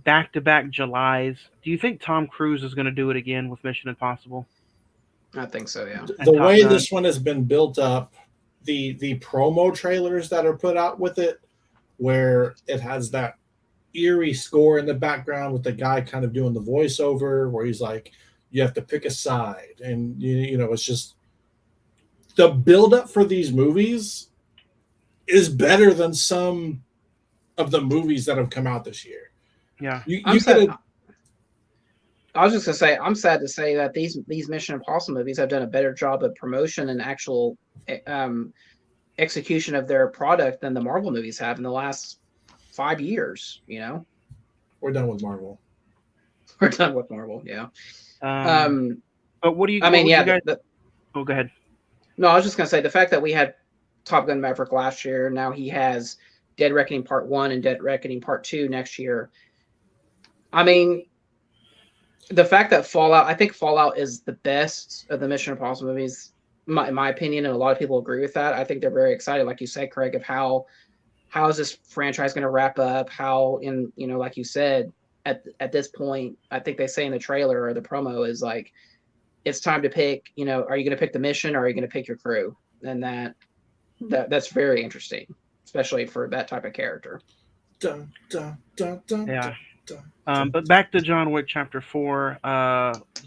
back-to-back Julys, do you think Tom Cruise is going to do it again with Mission Impossible? I think so, yeah. The way this one has been built up, the promo trailers that are put out with it, where it has that eerie score in the background with the guy kind of doing the voiceover, where he's like, you have to pick a side, and it's just the build-up for these movies is better than some of the movies that have come out this year. Yeah. I was just gonna say, I'm sad to say that these Mission Impossible movies have done a better job of promotion and actual execution of their product than the Marvel movies have in the last 5 years. We're done with Marvel. We're done with Marvel. Yeah. But what do you? I mean, yeah. You guys... Oh, go ahead. No, I was just gonna say the fact that we had Top Gun Maverick last year. Now he has Dead Reckoning Part 1 and Dead Reckoning Part 2 next year. I mean, the fact that I think Fallout is the best of the Mission Impossible movies, in my opinion, and a lot of people agree with that. I think they're very excited, like you said, Craig, of how is this franchise going to wrap up? How, like you said, at this point, I think they say in the trailer or the promo is like, it's time to pick. Are you going to pick the mission or are you going to pick your crew? And that's very interesting, especially for that type of character. Dun, dun, dun, dun, Yeah. dun. But back to John Wick Chapter 4.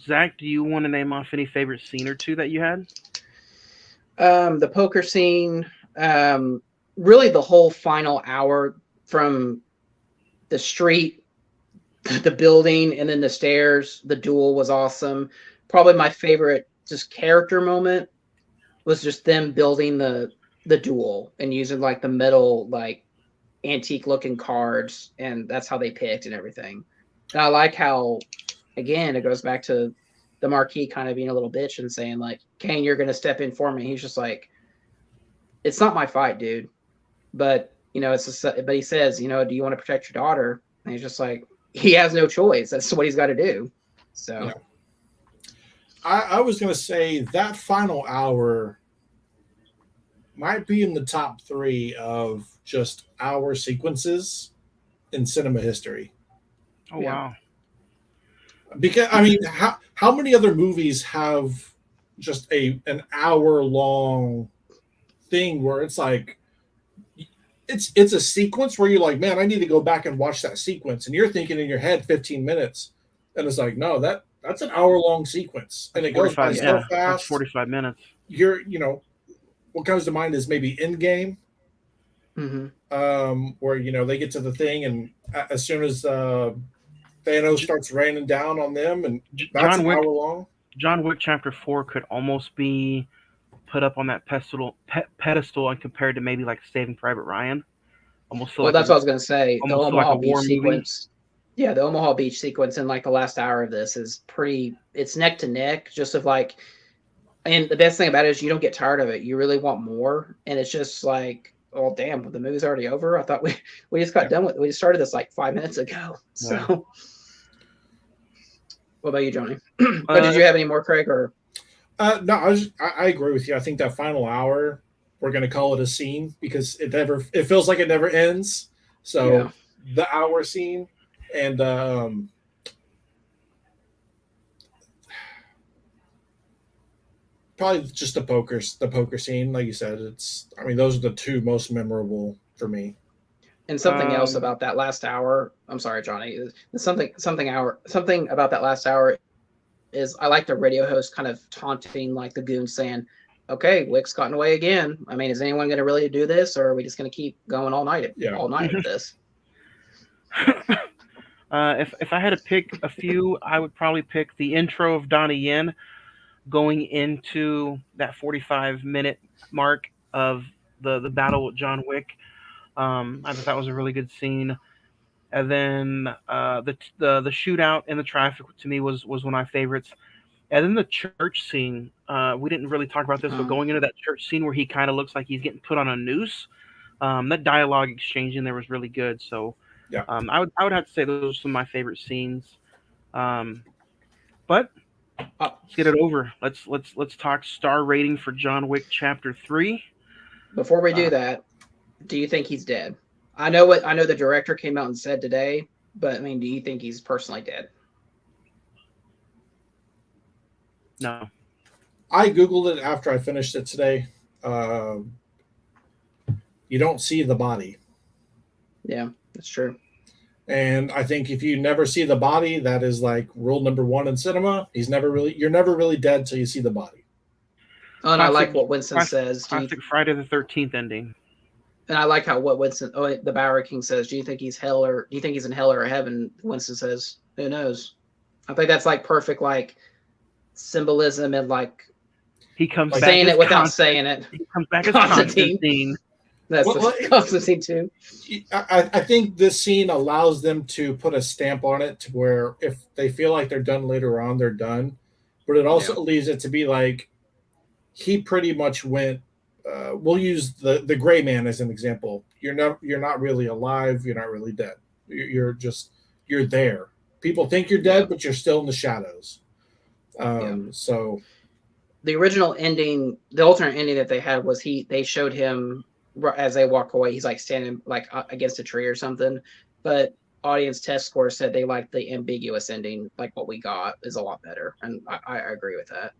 Zach, do you want to name off any favorite scene or two that you had? The poker scene, really the whole final hour from the street, the building, and then the stairs. The duel was awesome. Probably my favorite just character moment was just them building the duel and using like the metal, like antique looking cards, and that's how they picked and everything. And I like how, again, it goes back to the Marquis kind of being a little bitch and saying like, Kane, you're going to step in for me. He's just like, it's not my fight, dude. But, but he says, do you want to protect your daughter? And he's just like, he has no choice. That's what he's got to do. So Yeah. I was going to say that final hour might be in the top 3 of just hour sequences in cinema history. Oh, wow. Because, I mean, how many other movies have just an hour-long thing where it's like, it's a sequence where you're like, man, I need to go back and watch that sequence. And you're thinking in your head 15 minutes. And it's like, no, that's an hour-long sequence. And it goes by so fast. That's 45 minutes. What comes to mind is maybe Endgame, where, they get to the thing and as soon as Thanos starts raining down on them, and that's an hour long. John Wick Chapter 4 could almost be put up on that pedestal and compared to maybe like Saving Private Ryan. Almost feel that's what I was going to say. The Omaha like Beach sequence. Yeah, the Omaha Beach sequence in like the last hour of this is it's neck to neck, just of like, and the best thing about it is you don't get tired of it. You really want more. And it's just like, oh, damn, the movie's already over. I thought we just got done with it. We just started this like 5 minutes ago. So, yeah. What about you, Johnny? But did you have any more, Craig? Or no, I agree with you. I think that final hour, we're going to call it a scene because it feels like it never ends. So the hour scene and probably just the poker scene, like you said. Those are the 2 most memorable for me. And something else about that last hour. I'm sorry, Johnny. Something about that last hour is I like the radio host kind of taunting like the goons, saying, "Okay, Wick's gotten away again. I mean, is anyone going to really do this, or are we just going to keep going all night at this?" If I had to pick a few, I would probably pick the intro of Donnie Yen going into that 45-minute mark of the battle with John Wick. I thought that was a really good scene. And then the shootout in the traffic to me was one of my favorites. And then the church scene. We didn't really talk about this, but going into that church scene where he kind of looks like he's getting put on a noose. That dialogue exchange in there was really good. So yeah, I would have to say those are some of my favorite scenes. But let's get it over. Let's talk star rating for John Wick Chapter 3. Before we do that, do you think he's dead? I know the director came out and said today, but I mean, do you think he's personally dead? No. I Googled it after I finished it today. You don't see the body. Yeah, that's true. And I think if you never see the body, that is like rule number 1 in cinema. You're never really dead till you see the body. Oh, and I like what Winston says. Classic Friday the 13th ending. And I like what Winston, the Bower King says. Do you think he's in hell or heaven? Winston says, who knows? I think that's like perfect, like symbolism and like He comes back saying as it without saying it. He comes back as Constantine. Constantine. That's Constantine too. I think this scene allows them to put a stamp on it to where if they feel like they're done later on, they're done. But it also leaves it to be like he pretty much went. We'll use the gray man as an example. You're not really alive. You're not really dead. You're there. People think you're dead, but you're still in the shadows. So the original ending, the alternate ending that they had was they showed him as they walk away. He's like standing like against a tree or something. But audience test score said they liked the ambiguous ending. Like what we got is a lot better, and I agree with that.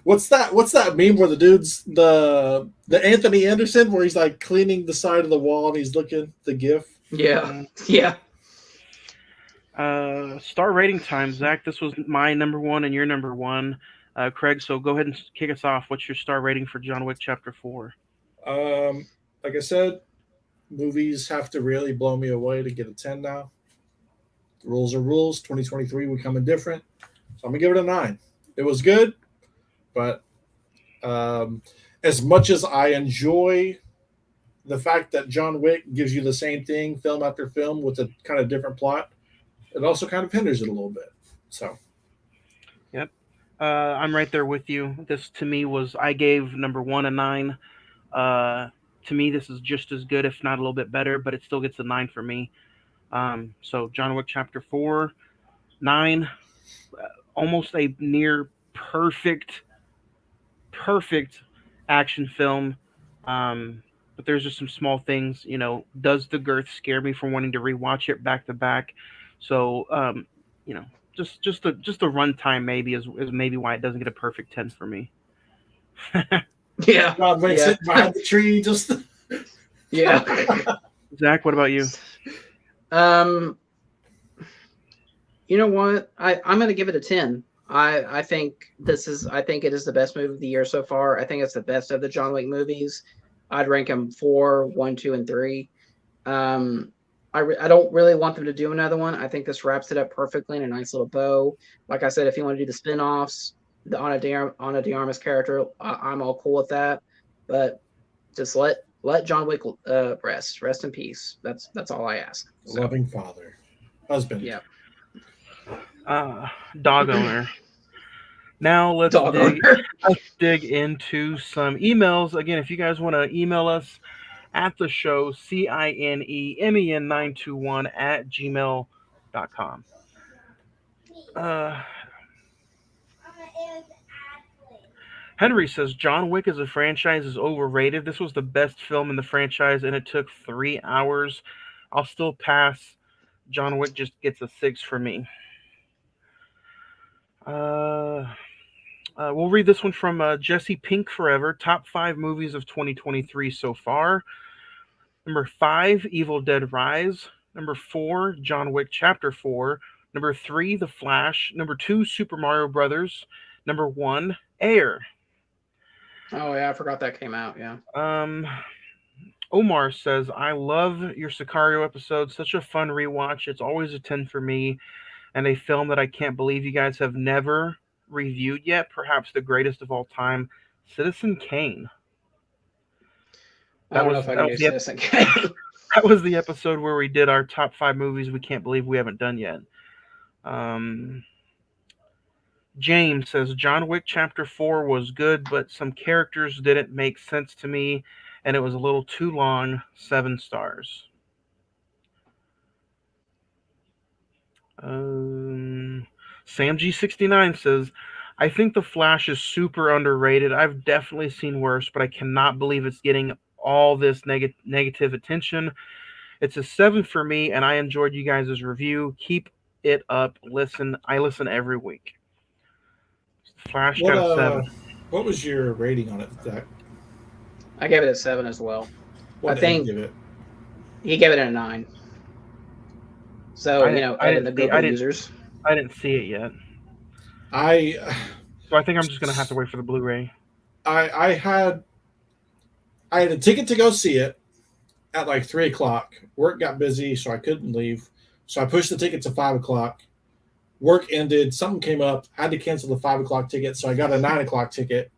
What's that meme where the dude's the Anthony Anderson where he's like cleaning the side of the wall and he's looking the gif? Yeah. Star rating time, Zach. This was my number one and your number one, Craig. So go ahead and kick us off. What's your star rating for John Wick Chapter 4? Like I said, movies have to really blow me away to get a 10 now. Rules are rules. 2023 we come in different, so I'm gonna give it a 9. It was good, but as much as I enjoy the fact that John Wick gives you the same thing film after film with a kind of different plot, it also kind of hinders it a little bit. So, yep, I'm right there with you. This to me I gave number 1 a 9. To me, this is just as good, if not a little bit better, but it still gets a 9 for me. So John Wick Chapter 4, 9, almost a near perfect action film. But there's just some small things, does the girth scare me from wanting to rewatch it back to back? So, just the runtime maybe is maybe why it doesn't get a perfect 10 for me. Yeah. God makes it behind the tree. Just Zach, what about you? You know what? I'm going to give it a 10. I think it is the best movie of the year so far. I think it's the best of the John Wick movies. I'd rank them 4, 1, 2, and 3. I don't really want them to do another one. I think this wraps it up perfectly in a nice little bow. Like I said, if you want to do the spin-offs, the Ana de Armas character, I'm all cool with that. But just let John Wick rest in peace. That's all I ask. So. Loving father, husband. Yeah. Dog owner. Now let's dig into some emails. Again, if you guys want to email us at the show, cinemen921@gmail.com. Henry says John Wick as a franchise is overrated. This was the best film in the franchise, and it took 3 hours. I'll still pass. John Wick just gets a 6 for me. We'll read this one from Jesse Pink Forever. Top 5 movies of 2023 so far. Number 5, Evil Dead Rise. Number 4, John Wick Chapter 4. Number 3, The Flash. Number 2, Super Mario Brothers. Number 1, Air. Oh yeah, I forgot that came out. Yeah. Omar says, I love your Sicario episode. Such a fun rewatch. It's always a 10 for me. And a film that I can't believe you guys have never reviewed yet. Perhaps the greatest of all time, Citizen Kane. I don't know if I can do Citizen Kane. That was the episode where we did our top 5 movies we can't believe we haven't done yet. James says, John Wick Chapter 4 was good, but some characters didn't make sense to me, and it was a little too long. 7 stars. Sam G69 says, I think The Flash is super underrated. I've definitely seen worse, but I cannot believe it's getting all this negative attention. It's a 7 for me, and I enjoyed you guys' review. Keep it up. I listen every week. Flash got a 7. What was your rating on it, Zach? I gave it a 7 as well. What I think he gave it a 9. So I didn't see it yet. So I think I'm just gonna have to wait for the Blu-ray. I had a ticket to go see it at like 3:00. Work got busy, so I couldn't leave. So I pushed the ticket to 5:00. Work ended, something came up, I had to cancel the 5 o'clock ticket, so I got a 9 o'clock ticket.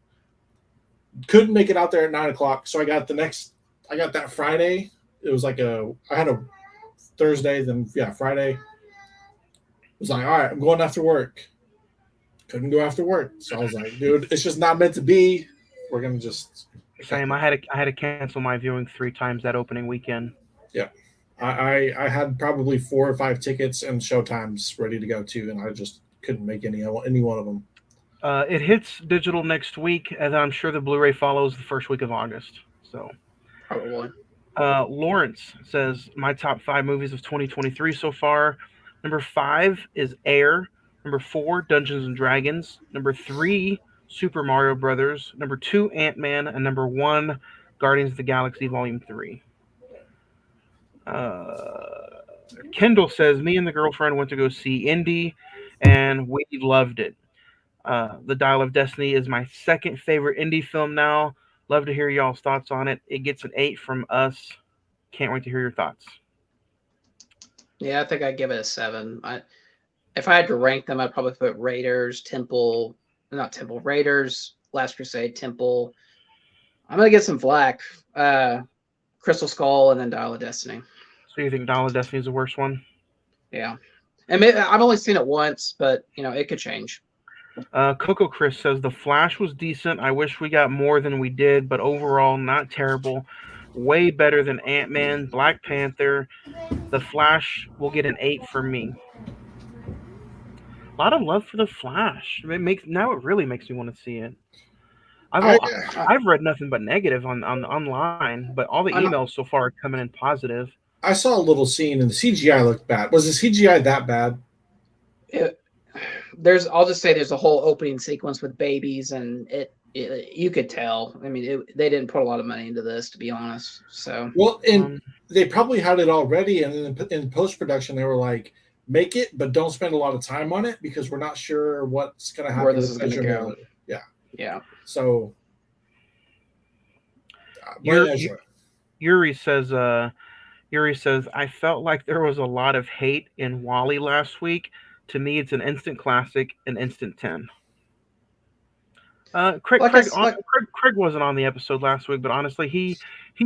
Couldn't make it out there at 9 o'clock, so I got that Friday. It was like I had a Thursday, then Friday. It was like, all right, I'm going after work. Couldn't go after work, so I was like, dude, it's just not meant to be. We're gonna just Same. I had to cancel my viewing 3 times that opening weekend. Yeah. I had probably 4 or 5 tickets and showtimes ready to go too, and I just couldn't make any one of them. It hits digital next week, and I'm sure the Blu-ray follows the first week of August. So, Probably. Lawrence says my top 5 movies of 2023 so far. Number 5 is Air. Number 4, Dungeons and Dragons. Number 3, Super Mario Brothers. Number 2, Ant-Man, and number 1, Guardians of the Galaxy Volume 3. Kendall says, me and the girlfriend went to go see Indy, and we loved it. The Dial of Destiny is my second favorite indie film now. Love to hear y'all's thoughts on it. It gets an 8 from us. Can't wait to hear your thoughts. Yeah, I think I'd give it a 7. If I had to rank them, I'd probably put Raiders, Raiders, Last Crusade, Temple. I'm going to get some flack. Crystal Skull, and then Dial of Destiny. So you think Dial of Destiny is the worst one? Yeah. And maybe, I've only seen it once, but, it could change. Coco Chris says, The Flash was decent. I wish we got more than we did, but overall, not terrible. Way better than Ant-Man, Black Panther. The Flash will get an 8 from me. A lot of love for The Flash. It really makes me want to see it. I've read nothing but negative on online, but all the emails so far are coming in positive. I saw a little scene and the CGI looked bad. Was the CGI that bad? I'll just say there's a whole opening sequence with babies, and you could tell. I mean, they didn't put a lot of money into this, to be honest. So they probably had it already, and then in post production they were like, make it, but don't spend a lot of time on it because we're not sure what's going to happen. Where this is going to go. Yeah. So, Yuri says, I felt like there was a lot of hate in WALL-E last week. To me, it's an instant classic, an instant 10. Craig wasn't on the episode last week, but honestly, he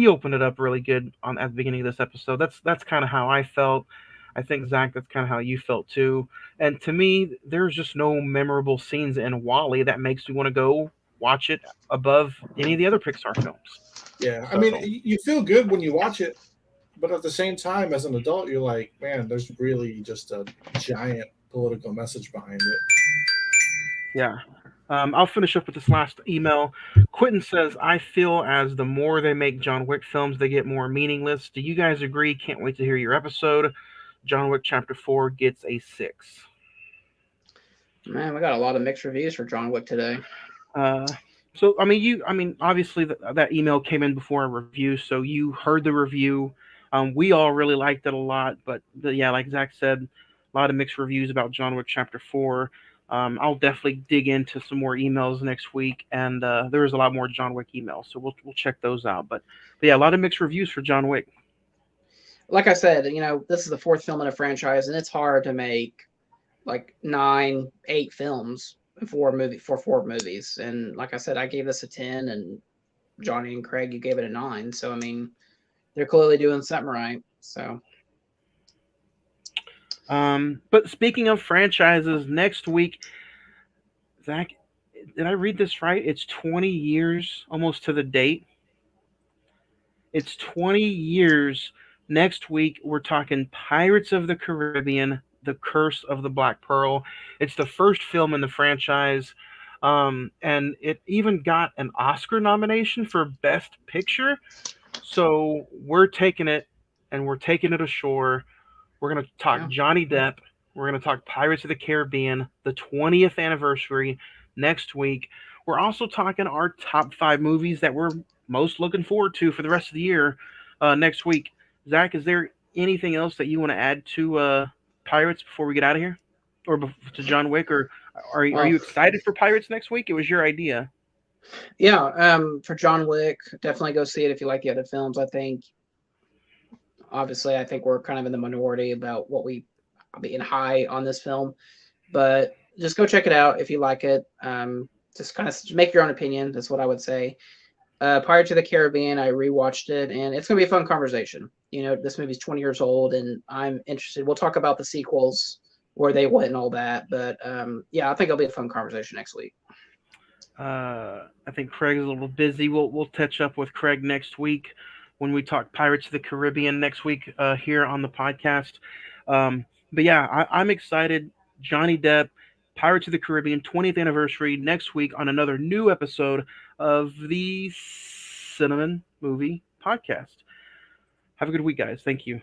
opened it up really good at the beginning of this episode. That's kind of how I felt. I think, Zach, that's kind of how you felt too. And to me, there's just no memorable scenes in WALL-E that makes me want to go watch it above any of the other Pixar films. Yeah, I mean, you feel good when you watch it, but at the same time, as an adult, you're like, man, there's really just a giant political message behind it. Yeah. I'll finish up with this last email. Quentin says, I feel as the more they make John Wick films, they get more meaningless. Do you guys agree? Can't wait to hear your episode. John Wick Chapter 4 gets a 6. Man, we got a lot of mixed reviews for John Wick today. So, obviously that email came in before a review, so you heard the review. We all really liked it a lot, but like Zach said, a lot of mixed reviews about John Wick Chapter 4. I'll definitely dig into some more emails next week, and there was a lot more John Wick emails, so we'll check those out. But yeah, a lot of mixed reviews for John Wick. Like I said, this is the 4th film in a franchise, and it's hard to make like 9, 8 films for 4 movies. And like I said, I gave this a 10, and Johnny and Craig, you gave it a 9. So I mean, they're clearly doing something right. So. But speaking of franchises, next week, Zach, did I read this right? It's 20 years almost to the date. It's 20 years. Next week, we're talking Pirates of the Caribbean, The Curse of the Black Pearl. It's the first film in the franchise, and it even got an Oscar nomination for Best Picture. So we're taking it, and we're taking it ashore. We're going to talk Johnny Depp. We're going to talk Pirates of the Caribbean, the 20th anniversary next week. We're also talking our top 5 movies that we're most looking forward to for the rest of the year next week. Zach, is there anything else that you want to add to Pirates before we get out of here? Or to John Wick? Or are you excited for Pirates next week? It was your idea. Yeah, for John Wick, definitely go see it if you like the other films, I think. Obviously, I think we're kind of in the minority about what we being high on this film. but just go check it out if you like it. Just kind of make your own opinion. That's what I would say. Pirates of the Caribbean, I rewatched it, and it's going to be a fun conversation. You know, this movie's 20 years old, and I'm interested. We'll talk about the sequels, where they went and all that. But yeah, I think it'll be a fun conversation next week. I think Craig's a little busy. We'll catch up with Craig next week when we talk Pirates of the Caribbean next week here on the podcast. But yeah, I'm excited. Johnny Depp, Pirates of the Caribbean 20th anniversary next week on another new episode of the Cine-Men Movie Podcast. Have a good week, guys. Thank you.